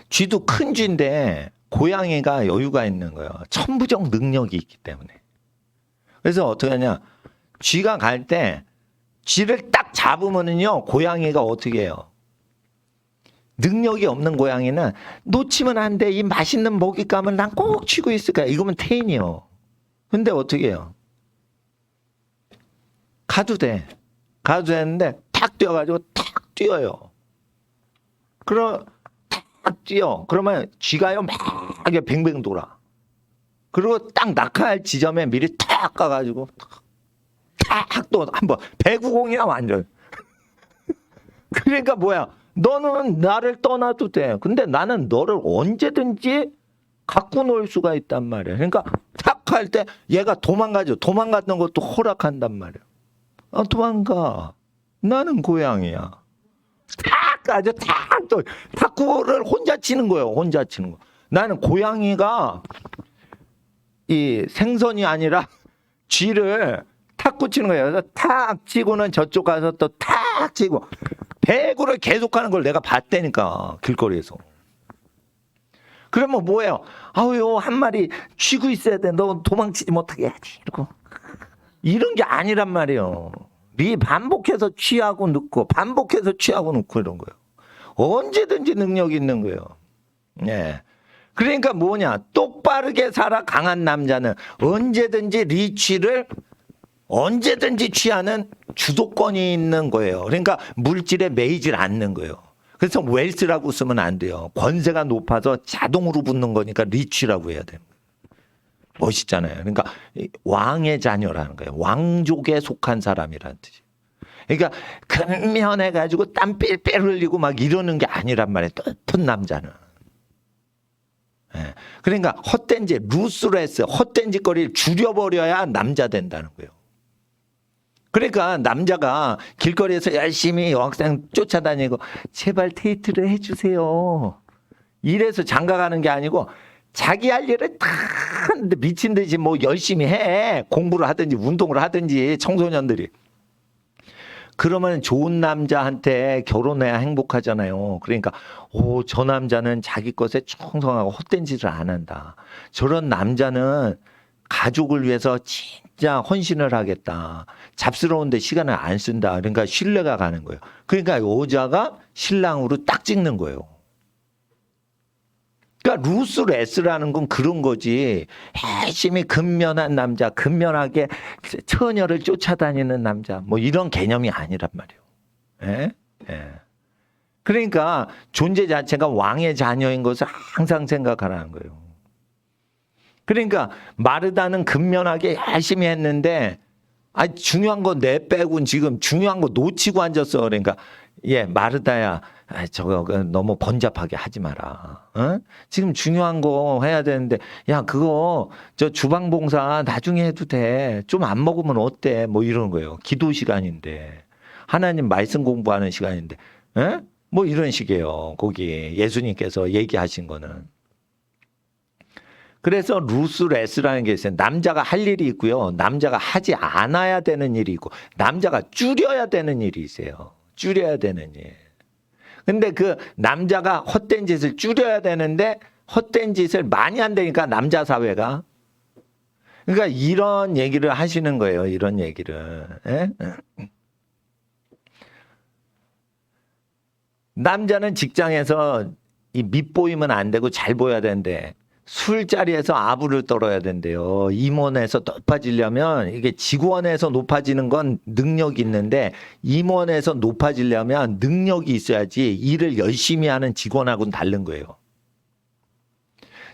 쥐도 큰 쥐인데 고양이가 여유가 있는 거예요. 천부적 능력이 있기 때문에. 그래서 어떻게 하냐. 쥐가 갈 때 쥐를 딱 잡으면은요. 고양이가 어떻게 해요. 능력이 없는 고양이는 놓치면 안 돼. 이 맛있는 먹잇감을 난 꼭 쥐고 있을 거야. 이거면 태인이요. 근데 어떻게 해요. 가도 되는데 탁 뛰어가지고 탁 뛰어요. 탁 뛰어. 그러면 쥐가요 막 뱅뱅 돌아. 그리고 딱 낙하할 지점에 미리 탁 가가지고 탁 또 한번 배구공이야 완전. 그러니까 뭐야? 너는 나를 떠나도 돼. 근데 나는 너를 언제든지 갖고 놀 수가 있단 말이야. 그러니까 탁 할 때 얘가 도망가죠. 도망갔던 것도 허락한단 말이야. 도망가. 나는 고양이야. 탁 가죠. 탁 또 탁구를 혼자 치는 거예요. 혼자 치는 거. 나는 고양이가 이 생선이 아니라 쥐를 탁구 치는 거예요. 그래서 탁 치고는 저쪽 가서 또 탁 치고 배구를 계속하는 걸 내가 봤다니까 길거리에서. 그러면 뭐예요? 아우요 한 마리 쥐고 있어야 돼. 너 도망치지 못하게 해야지. 이러고. 이런 게 아니란 말이에요. 네 반복해서 취하고 눕고 반복해서 취하고 눕고 이런 거예요. 언제든지 능력이 있는 거예요. 네. 그러니까 뭐냐? 똑바르게 살아 강한 남자는 언제든지 리취를 언제든지 취하는 주도권이 있는 거예요. 그러니까 물질에 매이질 않는 거예요. 그래서 웰스라고 쓰면 안 돼요. 권세가 높아서 자동으로 붙는 거니까 리취라고 해야 돼요. 멋있잖아요. 그러니까 왕의 자녀라는 거예요. 왕족에 속한 사람이라는 뜻이에요. 그러니까 근면해가지고 땀 삘삘 흘리고 막 이러는 게 아니란 말이에요. 뜻은 남자는. 예. 그러니까 헛된 짓, 루스레스, 헛된 짓거리를 줄여버려야 남자 된다는 거예요. 그러니까 남자가 길거리에서 열심히 여학생 쫓아다니고 제발 데이트를 해주세요. 이래서 장가가는 게 아니고 자기 할 일을 다 하는데 미친 듯이 뭐 열심히 해. 공부를 하든지 운동을 하든지 청소년들이. 그러면 좋은 남자한테 결혼해야 행복하잖아요. 그러니까 저 남자는 자기 것에 충성하고 헛된 짓을 안 한다. 저런 남자는 가족을 위해서 진짜 헌신을 하겠다. 잡스러운데 시간을 안 쓴다. 그러니까 신뢰가 가는 거예요. 그러니까 여자가 신랑으로 딱 찍는 거예요. 그러니까 루스레스라는 건 그런 거지. 열심히 근면한 남자, 근면하게 처녀를 쫓아다니는 남자, 뭐 이런 개념이 아니란 말이에요. 예? 예. 그러니까 존재 자체가 왕의 자녀인 것을 항상 생각하라는 거예요. 그러니까 마르다는 근면하게 열심히 했는데 중요한 거 내 빼고는 지금 중요한 거 놓치고 앉았어. 그러니까 마르다야 저거 너무 번잡하게 하지 마라. 어? 지금 중요한 거 해야 되는데 야 그거 저 주방 봉사 나중에 해도 돼. 좀 안 먹으면 어때? 뭐 이런 거예요. 기도 시간인데 하나님 말씀 공부하는 시간인데 에? 뭐 이런 식이에요. 거기 예수님께서 얘기하신 거는. 그래서 루스레스라는 게 있어요. 남자가 할 일이 있고요. 남자가 하지 않아야 되는 일이 있고 남자가 줄여야 되는 일이 있어요. 줄여야 되는 일. 근데 그 남자가 헛된 짓을 줄여야 되는데 헛된 짓을 많이 한다니까 남자 사회가. 그러니까 이런 얘기를 하시는 거예요. 이런 얘기를. 에? 남자는 직장에서 이 밑보이면 안 되고 잘 보여야 되는데 술자리에서 아부를 떨어야 된대요. 임원에서 높아지려면 이게 직원에서 높아지는 건 능력이 있는데 임원에서 높아지려면 능력이 있어야지 일을 열심히 하는 직원하고는 다른 거예요.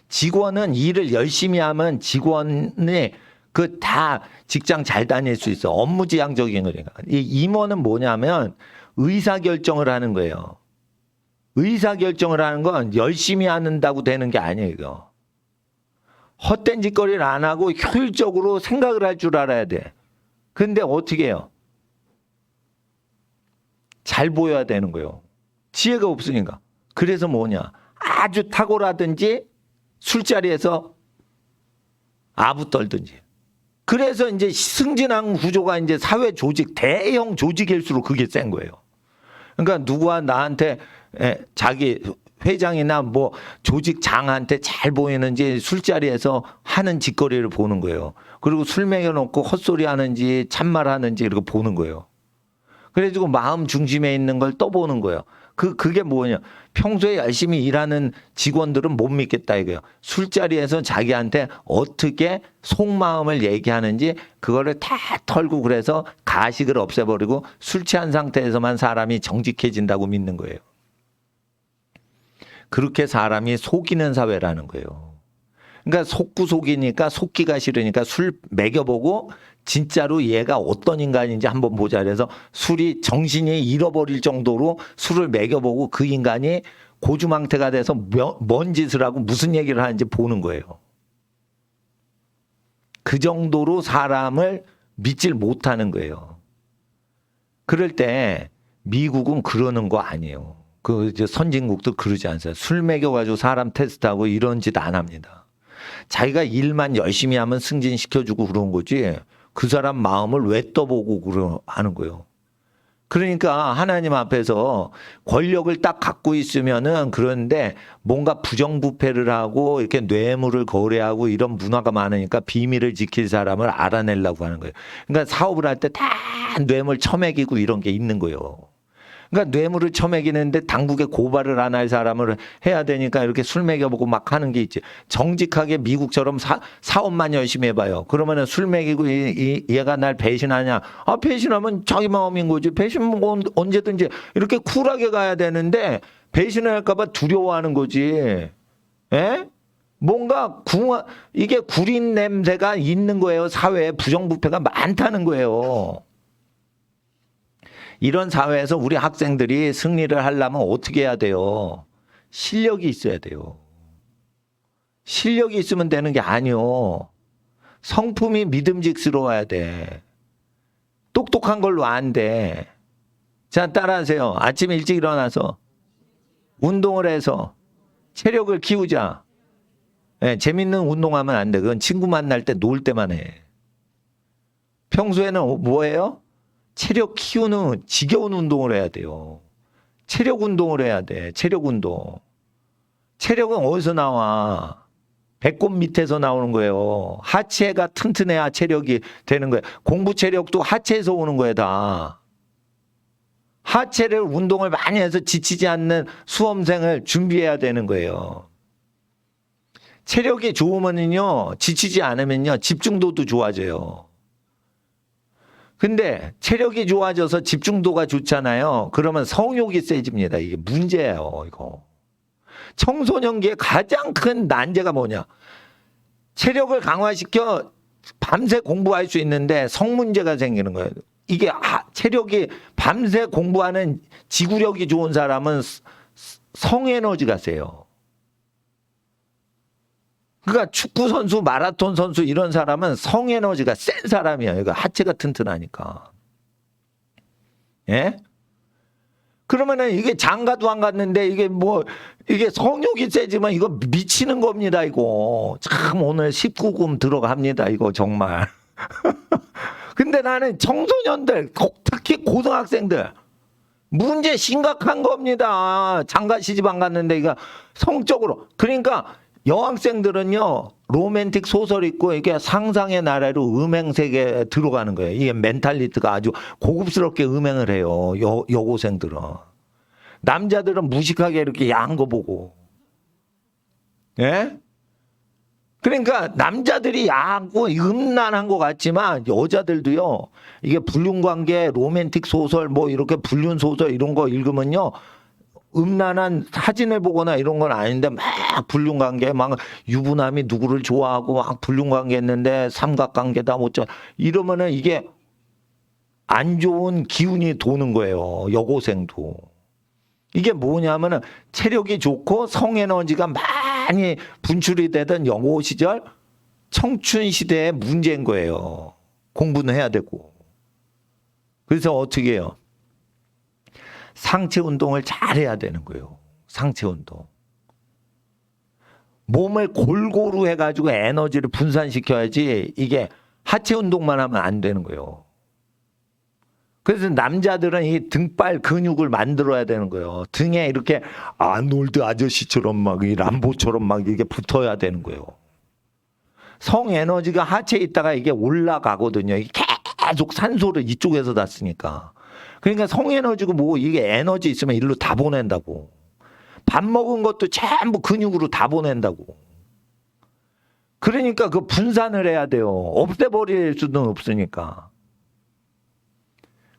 직원은 일을 열심히 하면 직원이 그 다 직장 잘 다닐 수 있어. 업무지향적인 거니까. 이 임원은 뭐냐면 의사결정을 하는 거예요. 의사결정을 하는 건 열심히 한다고 되는 게 아니에요. 이거. 헛된 짓거리를 안 하고 효율적으로 생각을 할 줄 알아야 돼. 근데 어떻게 해요? 잘 보여야 되는 거예요. 지혜가 없으니까. 그래서 뭐냐? 아주 탁월하든지 술자리에서 아부 떨든지. 그래서 이제 승진한 구조가 이제 사회 조직, 대형 조직일수록 그게 센 거예요. 그러니까 누가 나한테 자기 회장이나 뭐 조직장한테 잘 보이는지 술자리에서 하는 짓거리를 보는 거예요. 그리고 술 먹여놓고 헛소리 하는지 참말 하는지 이렇게 보는 거예요. 그래가지고 마음 중심에 있는 걸 또 보는 거예요. 그게 뭐냐. 평소에 열심히 일하는 직원들은 못 믿겠다 이거예요. 술자리에서 자기한테 어떻게 속마음을 얘기하는지 그거를 다 털고 그래서 가식을 없애버리고 술 취한 상태에서만 사람이 정직해진다고 믿는 거예요. 그렇게 사람이 속이는 사회라는 거예요. 그러니까 속고 속이니까 속기가 싫으니까 술 먹여보고 진짜로 얘가 어떤 인간인지 한번 보자. 그래서 술이 정신이 잃어버릴 정도로 술을 먹여보고 그 인간이 고주망태가 돼서 뭔 짓을 하고 무슨 얘기를 하는지 보는 거예요. 그 정도로 사람을 믿질 못하는 거예요. 그럴 때 미국은 그러는 거 아니에요. 그 이제 선진국도 그러지 않아요. 술 먹여가지고 사람 테스트하고 이런 짓 안 합니다. 자기가 일만 열심히 하면 승진시켜주고 그런 거지 그 사람 마음을 왜 떠보고 하는 거예요. 그러니까 하나님 앞에서 권력을 딱 갖고 있으면은 그런데 뭔가 부정부패를 하고 이렇게 뇌물을 거래하고 이런 문화가 많으니까 비밀을 지킬 사람을 알아내려고 하는 거예요. 그러니까 사업을 할 때 다 뇌물 처먹이고 이런 게 있는 거예요. 그러니까 뇌물을 처먹이는데 당국에 고발을 안 할 사람을 해야 되니까 이렇게 술 먹여보고 막 하는 게 있지. 정직하게 미국처럼 사업만 열심히 해봐요. 그러면은 술 먹이고 얘가 날 배신하냐? 아, 배신하면 자기 마음인 거지. 배신 뭐 언제든지 이렇게 쿨하게 가야 되는데 배신을 할까봐 두려워하는 거지. 에? 뭔가 이게 구린 냄새가 있는 거예요. 사회에 부정부패가 많다는 거예요. 이런 사회에서 우리 학생들이 승리를 하려면 어떻게 해야 돼요? 실력이 있어야 돼요. 실력이 있으면 되는 게 아니요. 성품이 믿음직스러워야 돼. 똑똑한 걸로 안 돼. 자, 따라하세요. 아침 일찍 일어나서 운동을 해서 체력을 키우자. 네, 재밌는 운동하면 안 돼. 그건 친구 만날 때 놀 때만 해. 평소에는 뭐예요? 체력 키우는 지겨운 운동을 해야 돼요. 체력 운동을 해야 돼. 체력 운동. 체력은 어디서 나와? 배꼽 밑에서 나오는 거예요. 하체가 튼튼해야 체력이 되는 거예요. 공부 체력도 하체에서 오는 거예요, 다. 하체를 운동을 많이 해서 지치지 않는 수험생을 준비해야 되는 거예요. 체력이 좋으면요, 지치지 않으면요, 집중도도 좋아져요. 근데 체력이 좋아져서 집중도가 좋잖아요. 그러면 성욕이 세집니다. 이게 문제예요, 이거. 청소년기의 가장 큰 난제가 뭐냐? 체력을 강화시켜 밤새 공부할 수 있는데 성문제가 생기는 거예요. 이게 체력이 밤새 공부하는 지구력이 좋은 사람은 성에너지가 세요. 그러니까 축구 선수, 마라톤 선수 이런 사람은 성에너지가 센 사람이에요. 그러니까 하체가 튼튼하니까. 예? 그러면은 이게 장가도 안 갔는데 이게 성욕이 세지만 이거 미치는 겁니다, 이거. 참 오늘 19금 들어갑니다, 이거 정말. 근데 나는 청소년들, 특히 고등학생들 문제 심각한 겁니다. 장가 시집 안 갔는데 이거 성적으로. 그러니까 여학생들은요, 로맨틱 소설 읽고 이게 상상의 나라로 음행 세계에 들어가는 거예요. 이게 멘탈리티가 아주 고급스럽게 음행을 해요. 여고생들은. 남자들은 무식하게 이렇게 야한 거 보고. 예? 그러니까 남자들이 야하고 음란한 것 같지만 여자들도요. 이게 불륜관계, 로맨틱 소설 뭐 이렇게 불륜 소설 이런 거 읽으면요. 음란한 사진을 보거나 이런 건 아닌데 막 불륜관계 막 유부남이 누구를 좋아하고 막 불륜관계 했는데 삼각관계다 뭐죠. 이러면은 이게 안 좋은 기운이 도는 거예요. 여고생도. 이게 뭐냐면은 체력이 좋고 성에너지가 많이 분출이 되던 여고 시절 청춘 시대의 문제인 거예요. 공부는 해야 되고. 그래서 어떻게 해요? 상체 운동을 잘 해야 되는 거예요. 상체 운동. 몸을 골고루 해가지고 에너지를 분산시켜야지 이게 하체 운동만 하면 안 되는 거예요. 그래서 남자들은 이 등발 근육을 만들어야 되는 거예요. 등에 이렇게 아놀드 아저씨처럼 막 이 람보처럼 막 이게 붙어야 되는 거예요. 성 에너지가 하체에 있다가 이게 올라가거든요. 이게 계속 산소를 이쪽에서 다 쓰니까. 그러니까 성 에너지고 뭐 이게 에너지 있으면 일로 다 보낸다고. 밥 먹은 것도 전부 근육으로 다 보낸다고. 그러니까 그 분산을 해야 돼요. 없애버릴 수는 없으니까.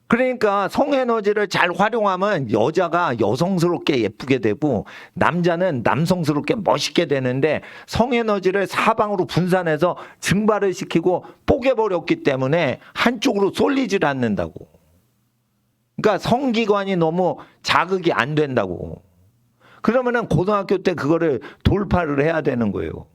그러니까 성에너지를 잘 활용하면 여자가 여성스럽게 예쁘게 되고 남자는 남성스럽게 멋있게 되는데 성에너지를 사방으로 분산해서 증발을 시키고 뽀개버렸기 때문에 한쪽으로 쏠리질 않는다고. 그러니까 성기관이 너무 자극이 안 된다고. 그러면은 고등학교 때 그거를 돌파를 해야 되는 거예요.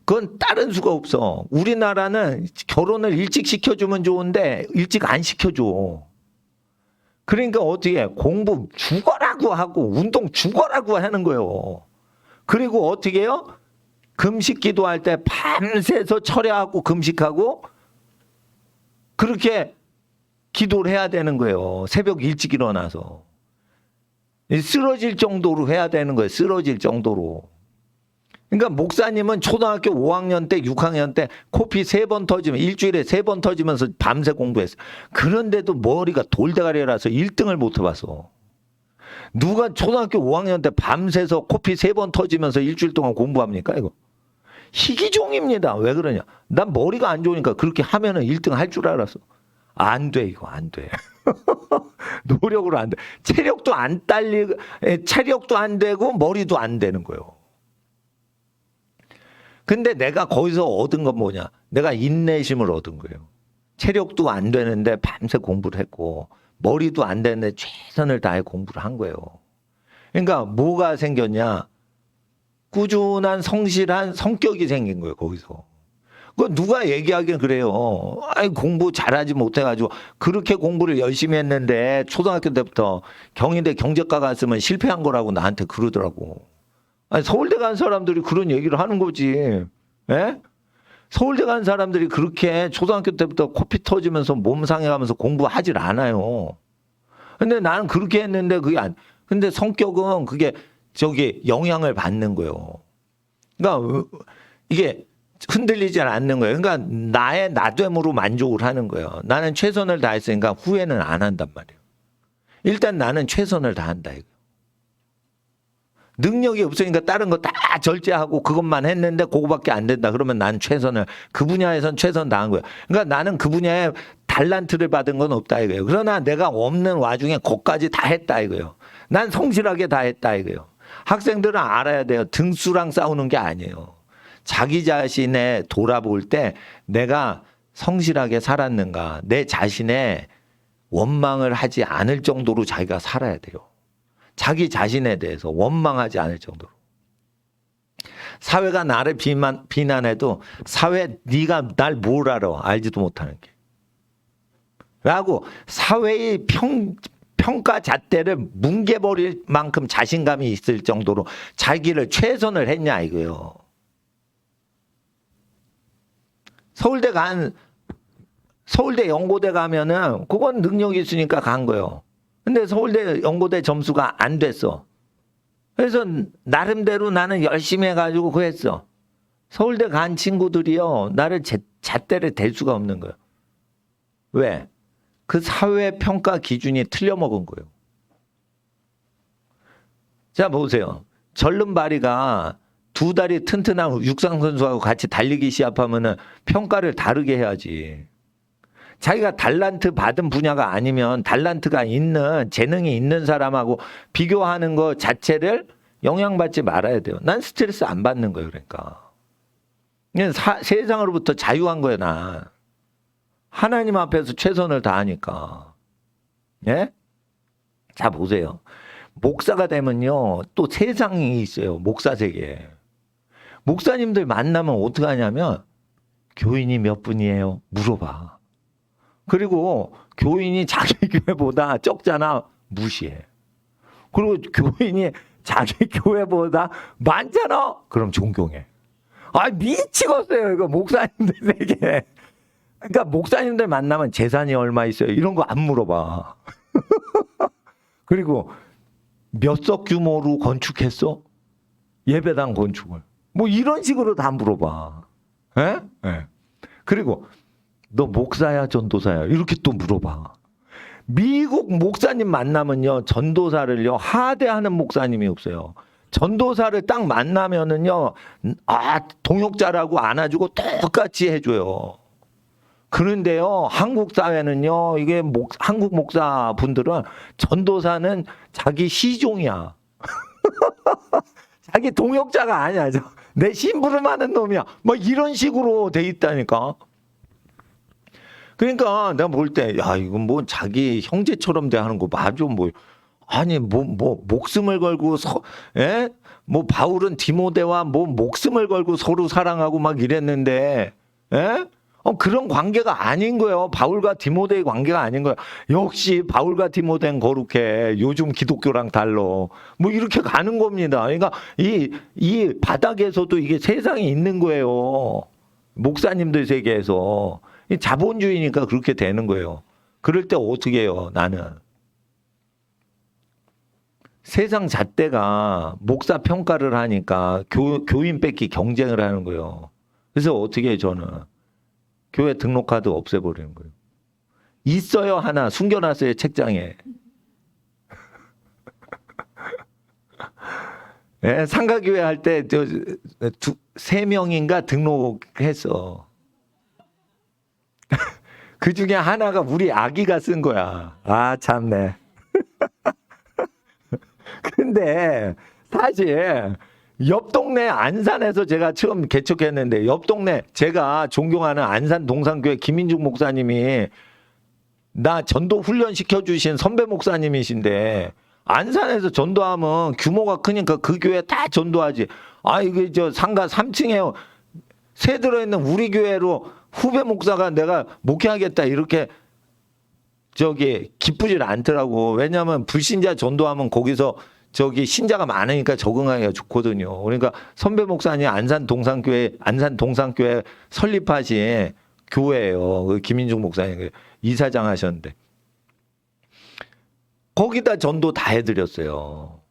그건 다른 수가 없어. 우리나라는 결혼을 일찍 시켜주면 좋은데 일찍 안 시켜줘. 그러니까 어떻게 해? 공부 죽어라고 하고 운동 죽어라고 하는 거예요. 그리고 어떻게 해요? 금식 기도할 때 밤새서 철야하고 금식하고 그렇게 기도를 해야 되는 거예요. 새벽 일찍 일어나서. 쓰러질 정도로 해야 되는 거예요. 쓰러질 정도로. 그러니까 목사님은 초등학교 5학년 때 6학년 때 코피 3번 터지면 일주일에 3번 터지면서 밤새 공부했어요. 그런데도 머리가 돌대가리라서 1등을 못 해봤어. 누가 초등학교 5학년 때 밤새서 코피 3번 터지면서 일주일 동안 공부합니까 이거? 희귀종입니다. 왜 그러냐? 난 머리가 안 좋으니까 그렇게 하면은 1등 할 줄 알았어. 안 돼, 이거 안 돼. 노력으로 안 돼. 체력도 안 딸리고, 체력도 안 되고, 머리도 안 되는 거예요. 근데 내가 거기서 얻은 건 뭐냐? 내가 인내심을 얻은 거예요. 체력도 안 되는데 밤새 공부를 했고, 머리도 안 되는데 최선을 다해 공부를 한 거예요. 그러니까 뭐가 생겼냐? 꾸준한 성실한 성격이 생긴 거예요, 거기서. 그 누가 얘기하긴 그래요. 아이, 공부 잘하지 못해가지고 그렇게 공부를 열심히 했는데 초등학교 때부터 경희대 경제과 갔으면 실패한 거라고 나한테 그러더라고. 아니, 서울대 간 사람들이 그런 얘기를 하는 거지. 예? 서울대 간 사람들이 그렇게 초등학교 때부터 코피 터지면서 몸 상해가면서 공부하질 않아요. 근데 나는 그렇게 했는데 그게 근데 성격은 그게 영향을 받는 거예요. 그러니까 이게 흔들리지 않는 거예요. 그러니까 나의 나됨으로 만족을 하는 거예요. 나는 최선을 다했으니까 후회는 안 한단 말이에요. 일단 나는 최선을 다한다 이거. 능력이 없으니까 다른 거 다 절제하고 그것만 했는데 그거밖에 안 된다. 그러면 난 최선을 그 분야에선 최선 다한 거예요. 그러니까 나는 그 분야에 달란트를 받은 건 없다 이거예요. 그러나 내가 없는 와중에 그것까지 다 했다 이거예요. 난 성실하게 다 했다 이거예요. 학생들은 알아야 돼요. 등수랑 싸우는 게 아니에요. 자기 자신에 돌아볼 때 내가 성실하게 살았는가, 내 자신의 원망을 하지 않을 정도로 자기가 살아야 돼요. 자기 자신에 대해서 원망하지 않을 정도로. 사회가 나를 비난해도 사회 네가 날 뭘 알아? 알지도 못하는 게. 라고 사회의 평가 잣대를 뭉개버릴 만큼 자신감이 있을 정도로 자기를 최선을 했냐 이거예요. 서울대 연고대 가면은 그건 능력이 있으니까 간 거예요. 근데 서울대 연고대 점수가 안 됐어. 그래서 나름대로 나는 열심히 해가지고 그거 했어. 서울대 간 친구들이요. 나를 잣대를 댈 수가 없는 거예요. 왜? 그 사회 평가 기준이 틀려먹은 거예요. 자, 보세요. 절름발이가 두 다리 튼튼한 육상 선수하고 같이 달리기 시합하면은 평가를 다르게 해야지. 자기가 달란트 받은 분야가 아니면 달란트가 있는 재능이 있는 사람하고 비교하는 거 자체를 영향받지 말아야 돼요. 난 스트레스 안 받는 거예요. 그러니까. 그냥 세상으로부터 자유한 거야 난. 하나님 앞에서 최선을 다하니까. 예? 자 보세요. 목사가 되면요 또 세상이 있어요. 목사 세계에. 목사님들 만나면 어떻게 하냐면 교인이 몇 분이에요? 물어봐. 그리고 교인이 자기 교회보다 적잖아. 무시해. 그리고 교인이 자기 교회보다 많잖아. 그럼 존경해. 아 미치겠어요. 이거 목사님들 세계. 그러니까 목사님들 만나면 재산이 얼마 있어요? 이런 거 안 물어봐. 그리고 몇 석 규모로 건축했어? 예배당 건축을. 뭐 이런 식으로 다 물어봐. 예? 예. 그리고 너 목사야 전도사야? 이렇게 또 물어봐. 미국 목사님 만나면요 전도사를요 하대하는 목사님이 없어요. 전도사를 딱 만나면은요 동역자라고 안아주고 똑같이 해줘요. 그런데요 한국 사회는요 이게 한국 목사 분들은 전도사는 자기 시종이야. 자기 동역자가 아니야. 내 심부름하는 놈이야. 뭐 이런 식으로 돼 있다니까. 그러니까 내가 볼 때 야 이건 뭐 자기 형제처럼 대하는 거 맞아 뭐 아니 뭐 목숨을 걸고 예? 뭐 바울은 디모데와 뭐 목숨을 걸고 서로 사랑하고 막 이랬는데 예? 그런 관계가 아닌 거예요. 바울과 디모데의 관계가 아닌 거예요. 역시 바울과 디모데는 거룩해. 요즘 기독교랑 달라. 뭐 이렇게 가는 겁니다. 그러니까 이 바닥에서도 이게 세상이 있는 거예요. 목사님들 세계에서. 자본주의니까 그렇게 되는 거예요. 그럴 때 어떻게 해요, 나는? 세상 잣대가 목사 평가를 하니까 교인 뺏기 경쟁을 하는 거예요. 그래서 어떻게 해요, 저는? 교회 등록카드 없애버리는 거예요. 있어요, 하나. 숨겨놨어요, 책장에. 네, 상가교회 할 때, 3명인가 등록했어. 그 중에 하나가 우리 아기가 쓴 거야. 아, 참네. 근데 사실 옆 동네 안산에서 제가 처음 개척했는데 옆 동네 제가 존경하는 안산 동산교회 김인중 목사님이 나 전도 훈련 시켜주신 선배 목사님이신데 안산에서 전도하면 규모가 크니까 그 교회 다 전도하지. 아, 이게 상가 3층에 새 들어있는 우리 교회로 후배 목사가 내가 목회하겠다 이렇게 기쁘질 않더라고. 왜냐하면 불신자 전도하면 거기서 신자가 많으니까 적응하기가 좋거든요. 그러니까 선배 목사님 안산 동산교회 설립하신 교회예요. 그 김인중 목사님 이사장 하셨는데 거기다 전도 다 해드렸어요.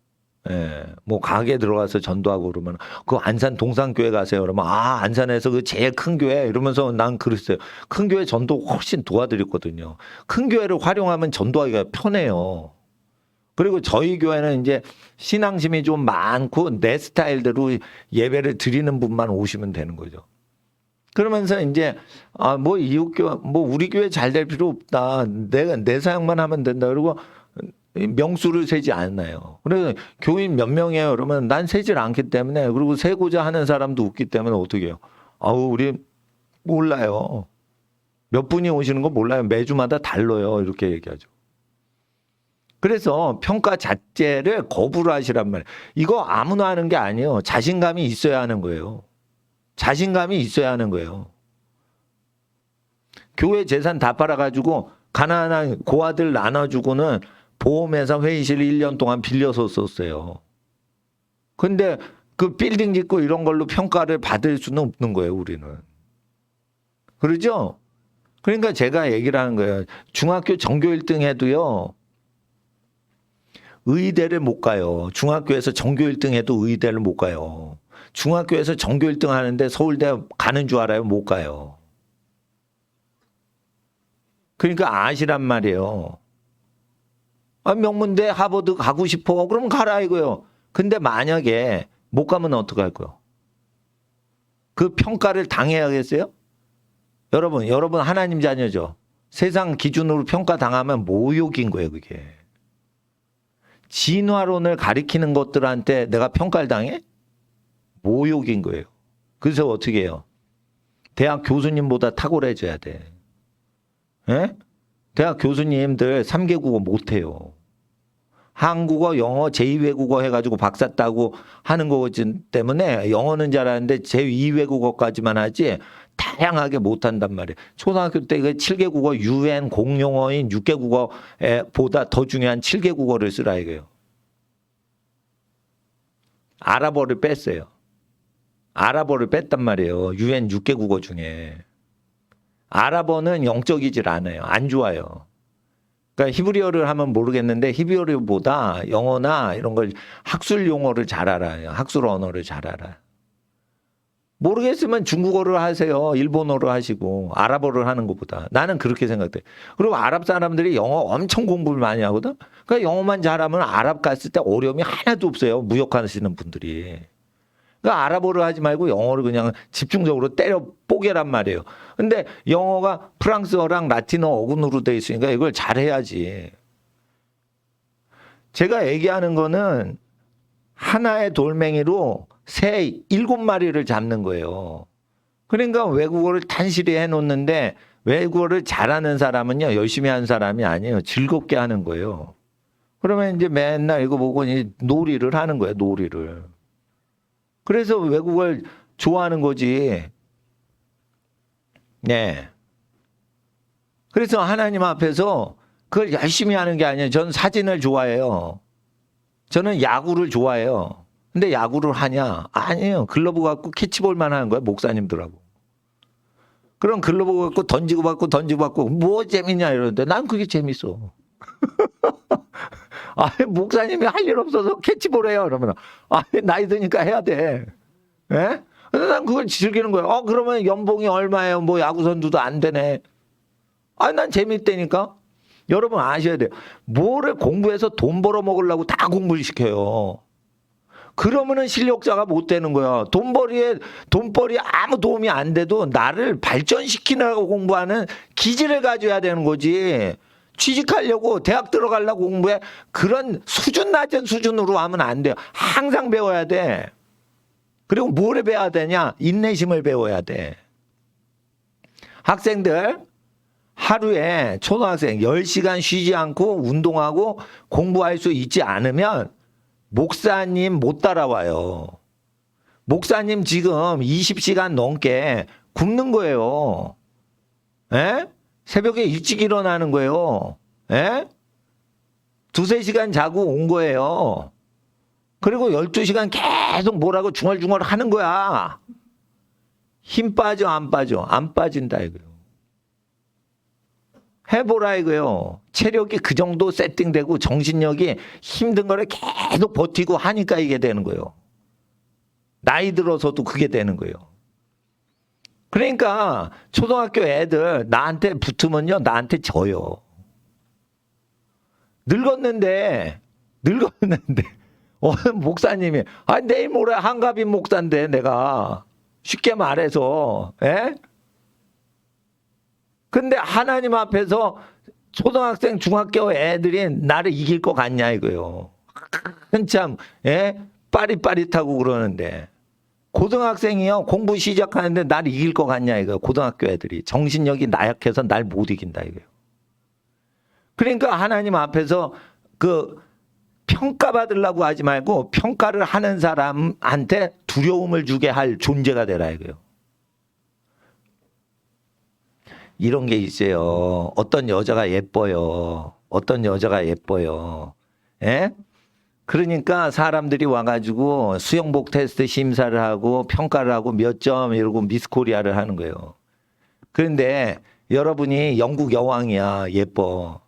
예, 뭐 가게 들어가서 전도하고 그러면 그 안산 동산교회 가세요. 그러면 안산에서 그 제일 큰 교회 이러면서 난 그랬어요. 큰 교회 전도 훨씬 도와드렸거든요. 큰 교회를 활용하면 전도하기가 편해요. 그리고 저희 교회는 이제 신앙심이 좀 많고 내 스타일대로 예배를 드리는 분만 오시면 되는 거죠. 그러면서 이제 뭐 이웃교회 뭐 우리 교회 잘 될 필요 없다. 내가 내 사역만 하면 된다. 그리고 명수를 세지 않나요. 그래서 교인 몇 명이에요? 그러면 난 세질 않기 때문에 그리고 세고자 하는 사람도 없기 때문에 어떻게 해요? 우리 몰라요. 몇 분이 오시는 거 몰라요. 매주마다 달라요. 이렇게 얘기하죠. 그래서 평가 자체를 거부를 하시란 말이에요. 이거 아무나 하는 게 아니에요. 자신감이 있어야 하는 거예요. 자신감이 있어야 하는 거예요. 교회 재산 다 팔아가지고 가난한 고아들 나눠주고는 보험회사 회의실 1년 동안 빌려서 썼어요. 근데 그 빌딩 짓고 이런 걸로 평가를 받을 수는 없는 거예요, 우리는. 그러죠? 그러니까 제가 얘기를 하는 거예요. 중학교 전교 1등 해도요, 의대를 못 가요. 중학교에서 전교 1등 해도 의대를 못 가요. 중학교에서 전교 1등 하는데 서울대 가는 줄 알아요? 못 가요. 그러니까 아시란 말이에요. 명문대 하버드 가고 싶어. 그럼 가라 이거요. 근데 만약에 못 가면 어떡할 거요? 그 평가를 당해야겠어요? 여러분 하나님 자녀죠. 세상 기준으로 평가당하면 모욕인 거예요, 그게. 진화론을 가리키는 것들한테 내가 평가를 당해? 모욕인 거예요. 그래서 어떻게 해요? 대학 교수님보다 탁월해져야 돼. 예? 대학 교수님들 3개 국어 못해요. 한국어, 영어, 제2외국어 해가지고 박사 따고 하는 거 때문에 영어는 잘하는데 제2외국어까지만 하지 다양하게 못한단 말이에요. 초등학교 때 그 7개 국어, UN 공용어인 6개 국어보다 더 중요한 7개 국어를 쓰라 이거예요. 아랍어를 뺐어요. 아랍어를 뺐단 말이에요. UN 6개 국어 중에. 아랍어는 영적이질 않아요. 안 좋아요. 그러니까 히브리어를 하면 모르겠는데 히브리어보다 영어나 이런 걸 학술 용어를 잘 알아요. 학술 언어를 잘 알아요. 모르겠으면 중국어를 하세요. 일본어를 하시고 아랍어를 하는 것보다. 나는 그렇게 생각돼. 그리고 아랍 사람들이 영어 엄청 공부를 많이 하거든. 그러니까 영어만 잘하면 아랍 갔을 때 어려움이 하나도 없어요. 무역하시는 분들이. 그러니까 아랍어를 하지 말고 영어를 그냥 집중적으로 때려 뽀개란 말이에요. 근데 영어가 프랑스어랑 라틴어 어근으로 돼 있으니까 이걸 잘해야지. 제가 얘기하는 거는 하나의 돌멩이로 새 7마리를 잡는 거예요. 그러니까 외국어를 단실히 해놓는데 외국어를 잘하는 사람은요, 열심히 하는 사람이 아니에요. 즐겁게 하는 거예요. 그러면 이제 맨날 이거 보고 놀이를 하는 거예요, 놀이를. 그래서 외국어를 좋아하는 거지. 네. 그래서 하나님 앞에서 그걸 열심히 하는 게 아니에요. 저는 사진을 좋아해요. 저는 야구를 좋아해요. 근데 야구를 하냐? 아니에요. 글러브 갖고 캐치볼만 하는 거예요. 목사님들하고. 그럼 글러브 갖고 던지고 받고 뭐 재밌냐 이러는데 난 그게 재밌어. 목사님이 할 일 없어서 캐치볼 해요. 그러면 나이 드니까 해야 돼. 예? 근데 난 그걸 즐기는 거예요. 그러면 연봉이 얼마예요? 뭐 야구 선수도 안 되네. 난 재밌다니까. 여러분 아셔야 돼요. 뭐를 공부해서 돈 벌어 먹으려고 다 공부를 시켜요. 그러면은 실력자가 못 되는 거야. 돈벌이에 아무 도움이 안 돼도 나를 발전시키려고 공부하는 기질을 가져야 되는 거지. 취직하려고 대학 들어가려고 공부해. 그런 수준 낮은 수준으로 하면 안 돼요. 항상 배워야 돼. 그리고 뭐를 배워야 되냐? 인내심을 배워야 돼. 학생들 하루에 초등학생 10시간 쉬지 않고 운동하고 공부할 수 있지 않으면 목사님 못 따라와요. 목사님 지금 20시간 넘게 굶는 거예요. 에? 새벽에 일찍 일어나는 거예요. 에? 2-3시간 자고 온 거예요. 그리고 12시간 계속 뭐라고 중얼중얼 하는 거야. 힘 빠져, 안 빠져? 안 빠진다 이거요. 해보라 이거요. 체력이 그 정도 세팅되고 정신력이 힘든 거를 계속 버티고 하니까 이게 되는 거예요. 나이 들어서도 그게 되는 거예요. 그러니까 초등학교 애들 나한테 붙으면요, 나한테 져요. 늙었는데 목사님이 내일 모레 한가빈 목사인데 내가 쉽게 말해서 근데 하나님 앞에서 초등학생 중학교 애들이 나를 이길 것 같냐 이거요. 한참 빠릿빠릿하고 그러는데 고등학생이요 공부 시작하는데 나를 이길 것 같냐 이거. 고등학교 애들이 정신력이 나약해서 날 못 이긴다 이거요. 그러니까 하나님 앞에서 그 평가받으려고 하지 말고 평가를 하는 사람한테 두려움을 주게 할 존재가 되라 이거요. 이런 게 있어요. 어떤 여자가 예뻐요. 어떤 여자가 예뻐요. 그러니까 사람들이 와가지고 수영복 테스트 심사를 하고 평가를 하고 몇 점 이러고 미스 코리아를 하는 거예요. 그런데 여러분이 영국 여왕이야. 예뻐.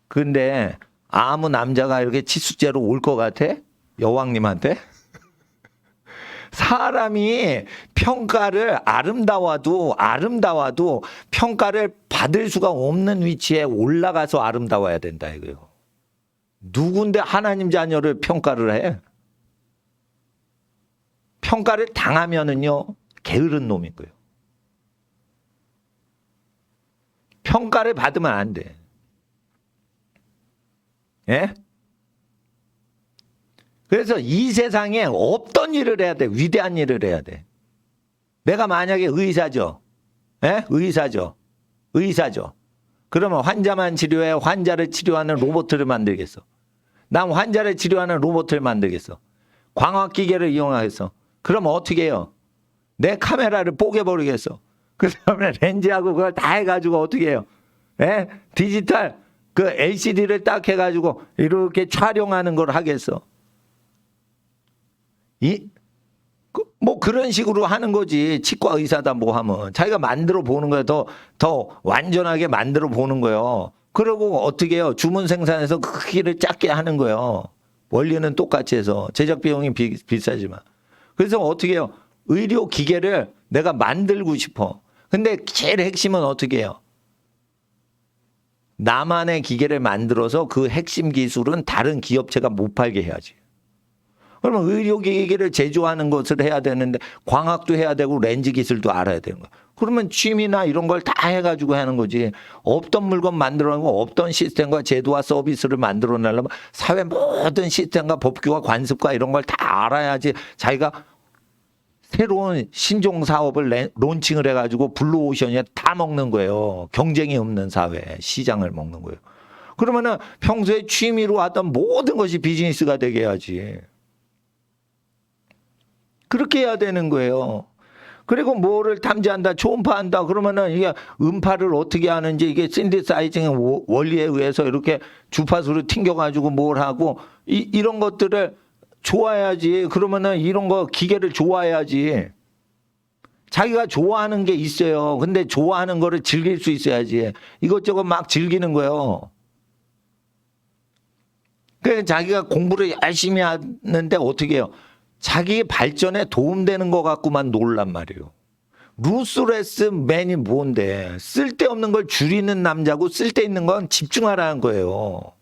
그런데 아무 남자가 이렇게 치수제로 올 것 같아? 여왕님한테? 사람이 평가를 아름다워도 평가를 받을 수가 없는 위치에 올라가서 아름다워야 된다 이거요. 누군데 하나님 자녀를 평가를 해? 평가를 당하면은요 게으른 놈인 거예요. 평가를 받으면 안 돼. 예? 그래서 이 세상에 없던 일을 해야 돼. 위대한 일을 해야 돼. 내가 만약에 의사죠. 예? 의사죠. 그러면 환자만 치료해. 환자를 치료하는 로봇을 만들겠어. 난 환자를 치료하는 로봇을 만들겠어. 광학기계를 이용하겠어. 그럼 어떻게 해요? 내 카메라를 뽀개버리겠어. 그 다음에 렌즈하고 그걸 다 해가지고 어떻게 해요? 예? 디지털 그 LCD를 딱 해가지고 이렇게 촬영하는 걸 하겠어. 뭐 그런 식으로 하는 거지. 치과 의사다 뭐 하면. 자기가 만들어 보는 거예요. 더 완전하게 만들어 보는 거예요. 그리고 어떻게 해요? 주문 생산해서 그 크기를 작게 하는 거예요. 원리는 똑같이 해서. 제작 비용이 비싸지만. 그래서 어떻게 해요? 의료 기계를 내가 만들고 싶어. 근데 제일 핵심은 어떻게 해요? 나만의 기계를 만들어서 그 핵심 기술은 다른 기업체가 못 팔게 해야지. 그러면 의료기기를 제조하는 것을 해야 되는데 광학도 해야 되고 렌즈 기술도 알아야 되는 거야. 그러면 취미나 이런 걸 다 해가지고 하는 거지. 없던 물건 만들어내고 없던 시스템과 제도와 서비스를 만들어내려면 사회 모든 시스템과 법규와 관습과 이런 걸 다 알아야지 자기가 새로운 신종 사업을 론칭을 해가지고 블루오션에 다 먹는 거예요. 경쟁이 없는 사회, 시장을 먹는 거예요. 그러면은 평소에 취미로 하던 모든 것이 비즈니스가 되게 해야지. 그렇게 해야 되는 거예요. 그리고 뭐를 탐지한다, 초음파한다 그러면은 이게 음파를 어떻게 하는지 이게 신디사이징 원리에 의해서 이렇게 주파수를 튕겨가지고 뭘 하고 이런 것들을 좋아해야지. 그러면은 이런 거 기계를 좋아해야지. 자기가 좋아하는 게 있어요. 근데 좋아하는 거를 즐길 수 있어야지. 이것저것 막 즐기는 거예요. 그래서 자기가 공부를 열심히 하는데 어떻게 해요? 자기 발전에 도움되는 것 같고만 놀란 말이에요. 루스레스맨이 뭔데? 쓸데없는 걸 줄이는 남자고 쓸데있는 건 집중하라는 거예요.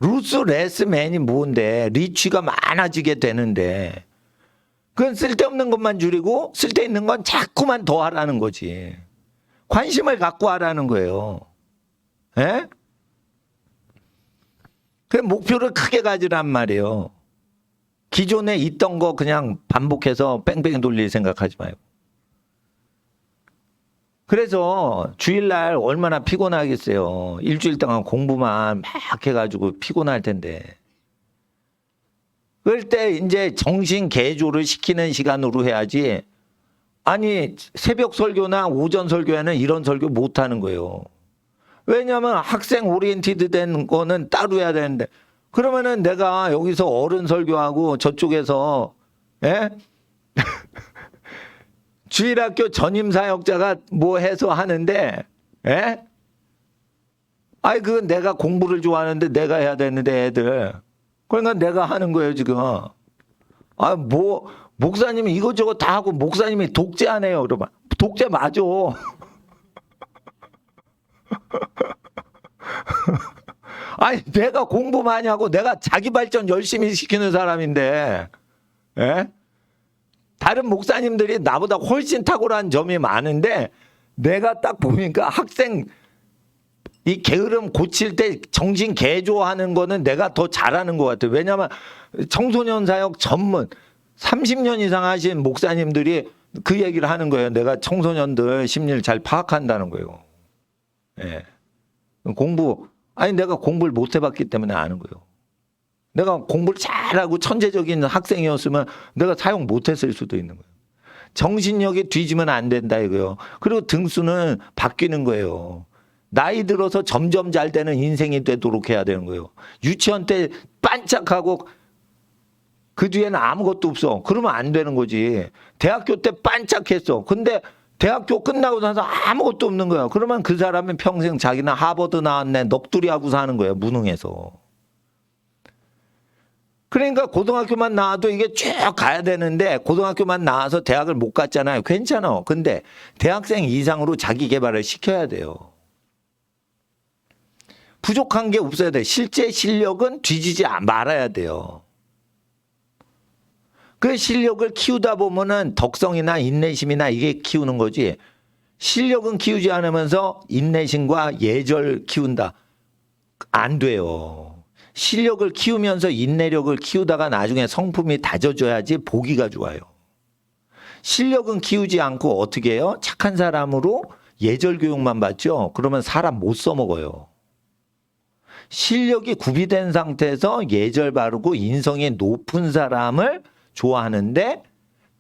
루스레스맨이 뭔데? 리치가 많아지게 되는데 그건 쓸데없는 것만 줄이고 쓸데있는 건 자꾸만 더 하라는 거지. 관심을 갖고 하라는 거예요. 예? 그 목표를 크게 가지란 말이에요. 기존에 있던 거 그냥 반복해서 뺑뺑이 돌릴 생각하지 말고. 그래서 주일날 얼마나 피곤하겠어요. 일주일 동안 공부만 막 해가지고 피곤할 텐데. 그럴 때 이제 정신 개조를 시키는 시간으로 해야지. 아니 새벽 설교나 오전 설교에는 이런 설교 못 하는 거예요. 왜냐하면 학생 오리엔티드 된 거는 따로 해야 되는데 그러면은 내가 여기서 어른 설교하고 저쪽에서 예? 주일학교 전임사역자가 뭐 해서 하는데 예? 아이 그건 내가 공부를 좋아하는데 내가 해야 되는데 애들 그러니까 내가 하는 거예요 지금. 아 뭐 목사님이 이것저것 다 하고 목사님이 독재하네요. 그러면 독재 맞아. 아니 내가 공부 많이 하고 내가 자기 발전 열심히 시키는 사람인데 예? 다른 목사님들이 나보다 훨씬 탁월한 점이 많은데 내가 딱 보니까 학생 이 게으름 고칠 때 정신 개조하는 거는 내가 더 잘하는 것 같아요. 왜냐하면 청소년 사역 전문 30년 이상 하신 목사님들이 그 얘기를 하는 거예요. 내가 청소년들 심리를 잘 파악한다는 거예요. 예. 아니 내가 공부를 못 해봤기 때문에 아는 거예요. 내가 공부를 잘하고 천재적인 학생이었으면 내가 사용 못했을 수도 있는 거예요. 정신력이 뒤지면 안 된다 이거요. 그리고 등수는 바뀌는 거예요. 나이 들어서 점점 잘 되는 인생이 되도록 해야 되는 거예요. 유치원 때 반짝하고 그 뒤에는 아무것도 없어. 그러면 안 되는 거지. 대학교 때 반짝했어. 근데 대학교 끝나고 나서 아무것도 없는 거야. 그러면 그 사람은 평생 자기는 하버드 나왔네 넋두리하고 사는 거야. 무능해서. 그러니까 고등학교만 나와도 이게 쭉 가야 되는데 고등학교만 나와서 대학을 못 갔잖아요. 괜찮아. 근데 대학생 이상으로 자기 개발을 시켜야 돼요. 부족한 게 없어야 돼. 실제 실력은 뒤지지 말아야 돼요. 그 실력을 키우다 보면은 덕성이나 인내심이나 이게 키우는 거지. 실력은 키우지 않으면서 인내심과 예절 키운다. 안 돼요. 실력을 키우면서 인내력을 키우다가 나중에 성품이 다져져야지 보기가 좋아요. 실력은 키우지 않고 어떻게 해요? 착한 사람으로 예절 교육만 받죠. 그러면 사람 못 써먹어요. 실력이 구비된 상태에서 예절 바르고 인성이 높은 사람을 좋아하는데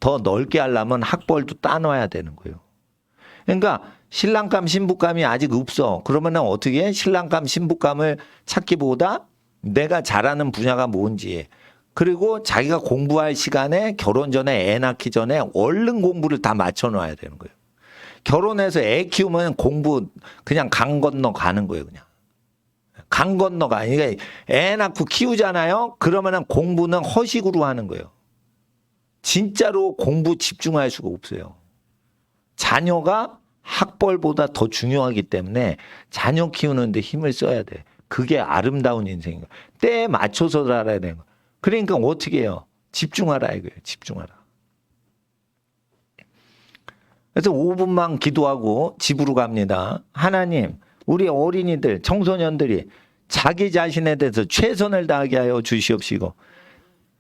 더 넓게 하려면 학벌도 따놔야 되는 거예요. 그러니까 신랑감 신부감이 아직 없어. 그러면은 어떻게 해? 신랑감 신부감을 찾기보다 내가 잘하는 분야가 뭔지, 그리고 자기가 공부할 시간에 결혼 전에 애 낳기 전에 얼른 공부를 다 맞춰놔야 되는 거예요. 결혼해서 애 키우면 공부 그냥 강 건너 가는 거예요. 그냥 강 건너가. 그러니까 애 낳고 키우잖아요. 그러면은 공부는 허식으로 하는 거예요. 진짜로 공부 집중할 수가 없어요. 자녀가 학벌보다 더 중요하기 때문에 자녀 키우는데 힘을 써야 돼. 그게 아름다운 인생인 거야. 때에 맞춰서 살아야 되는 거야. 그러니까 어떻게 해요? 집중하라 이거예요. 집중하라. 그래서 5분만 기도하고 집으로 갑니다. 하나님, 우리 어린이들, 청소년들이 자기 자신에 대해서 최선을 다하게 하여 주시옵시고,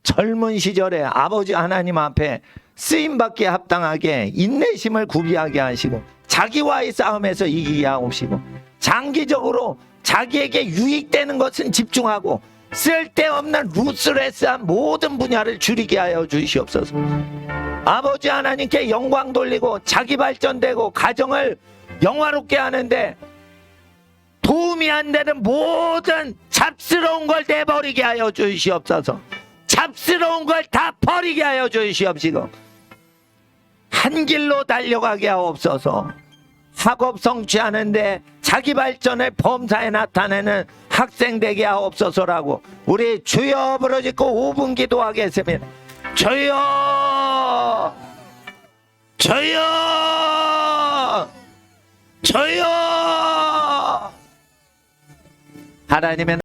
젊은 시절에 아버지 하나님 앞에 쓰임받기에 합당하게 인내심을 구비하게 하시고 자기와의 싸움에서 이기게 하옵시고, 장기적으로 자기에게 유익되는 것은 집중하고 쓸데없는 루스레스한 모든 분야를 줄이게 하여 주시옵소서. 아버지 하나님께 영광 돌리고 자기 발전되고 가정을 영화롭게 하는데 도움이 안 되는 모든 잡스러운 걸 내버리게 하여 주시옵소서. 잡스러운 걸 다 버리게 하여 주시옵시고 한 길로 달려가게 하옵소서. 학업 성취하는데 자기 발전을 범사에 나타내는 학생 되게 하옵소서라고 우리 주여 부르짖고 5분 기도하겠습니다. 주여, 주여, 주여. 하나님의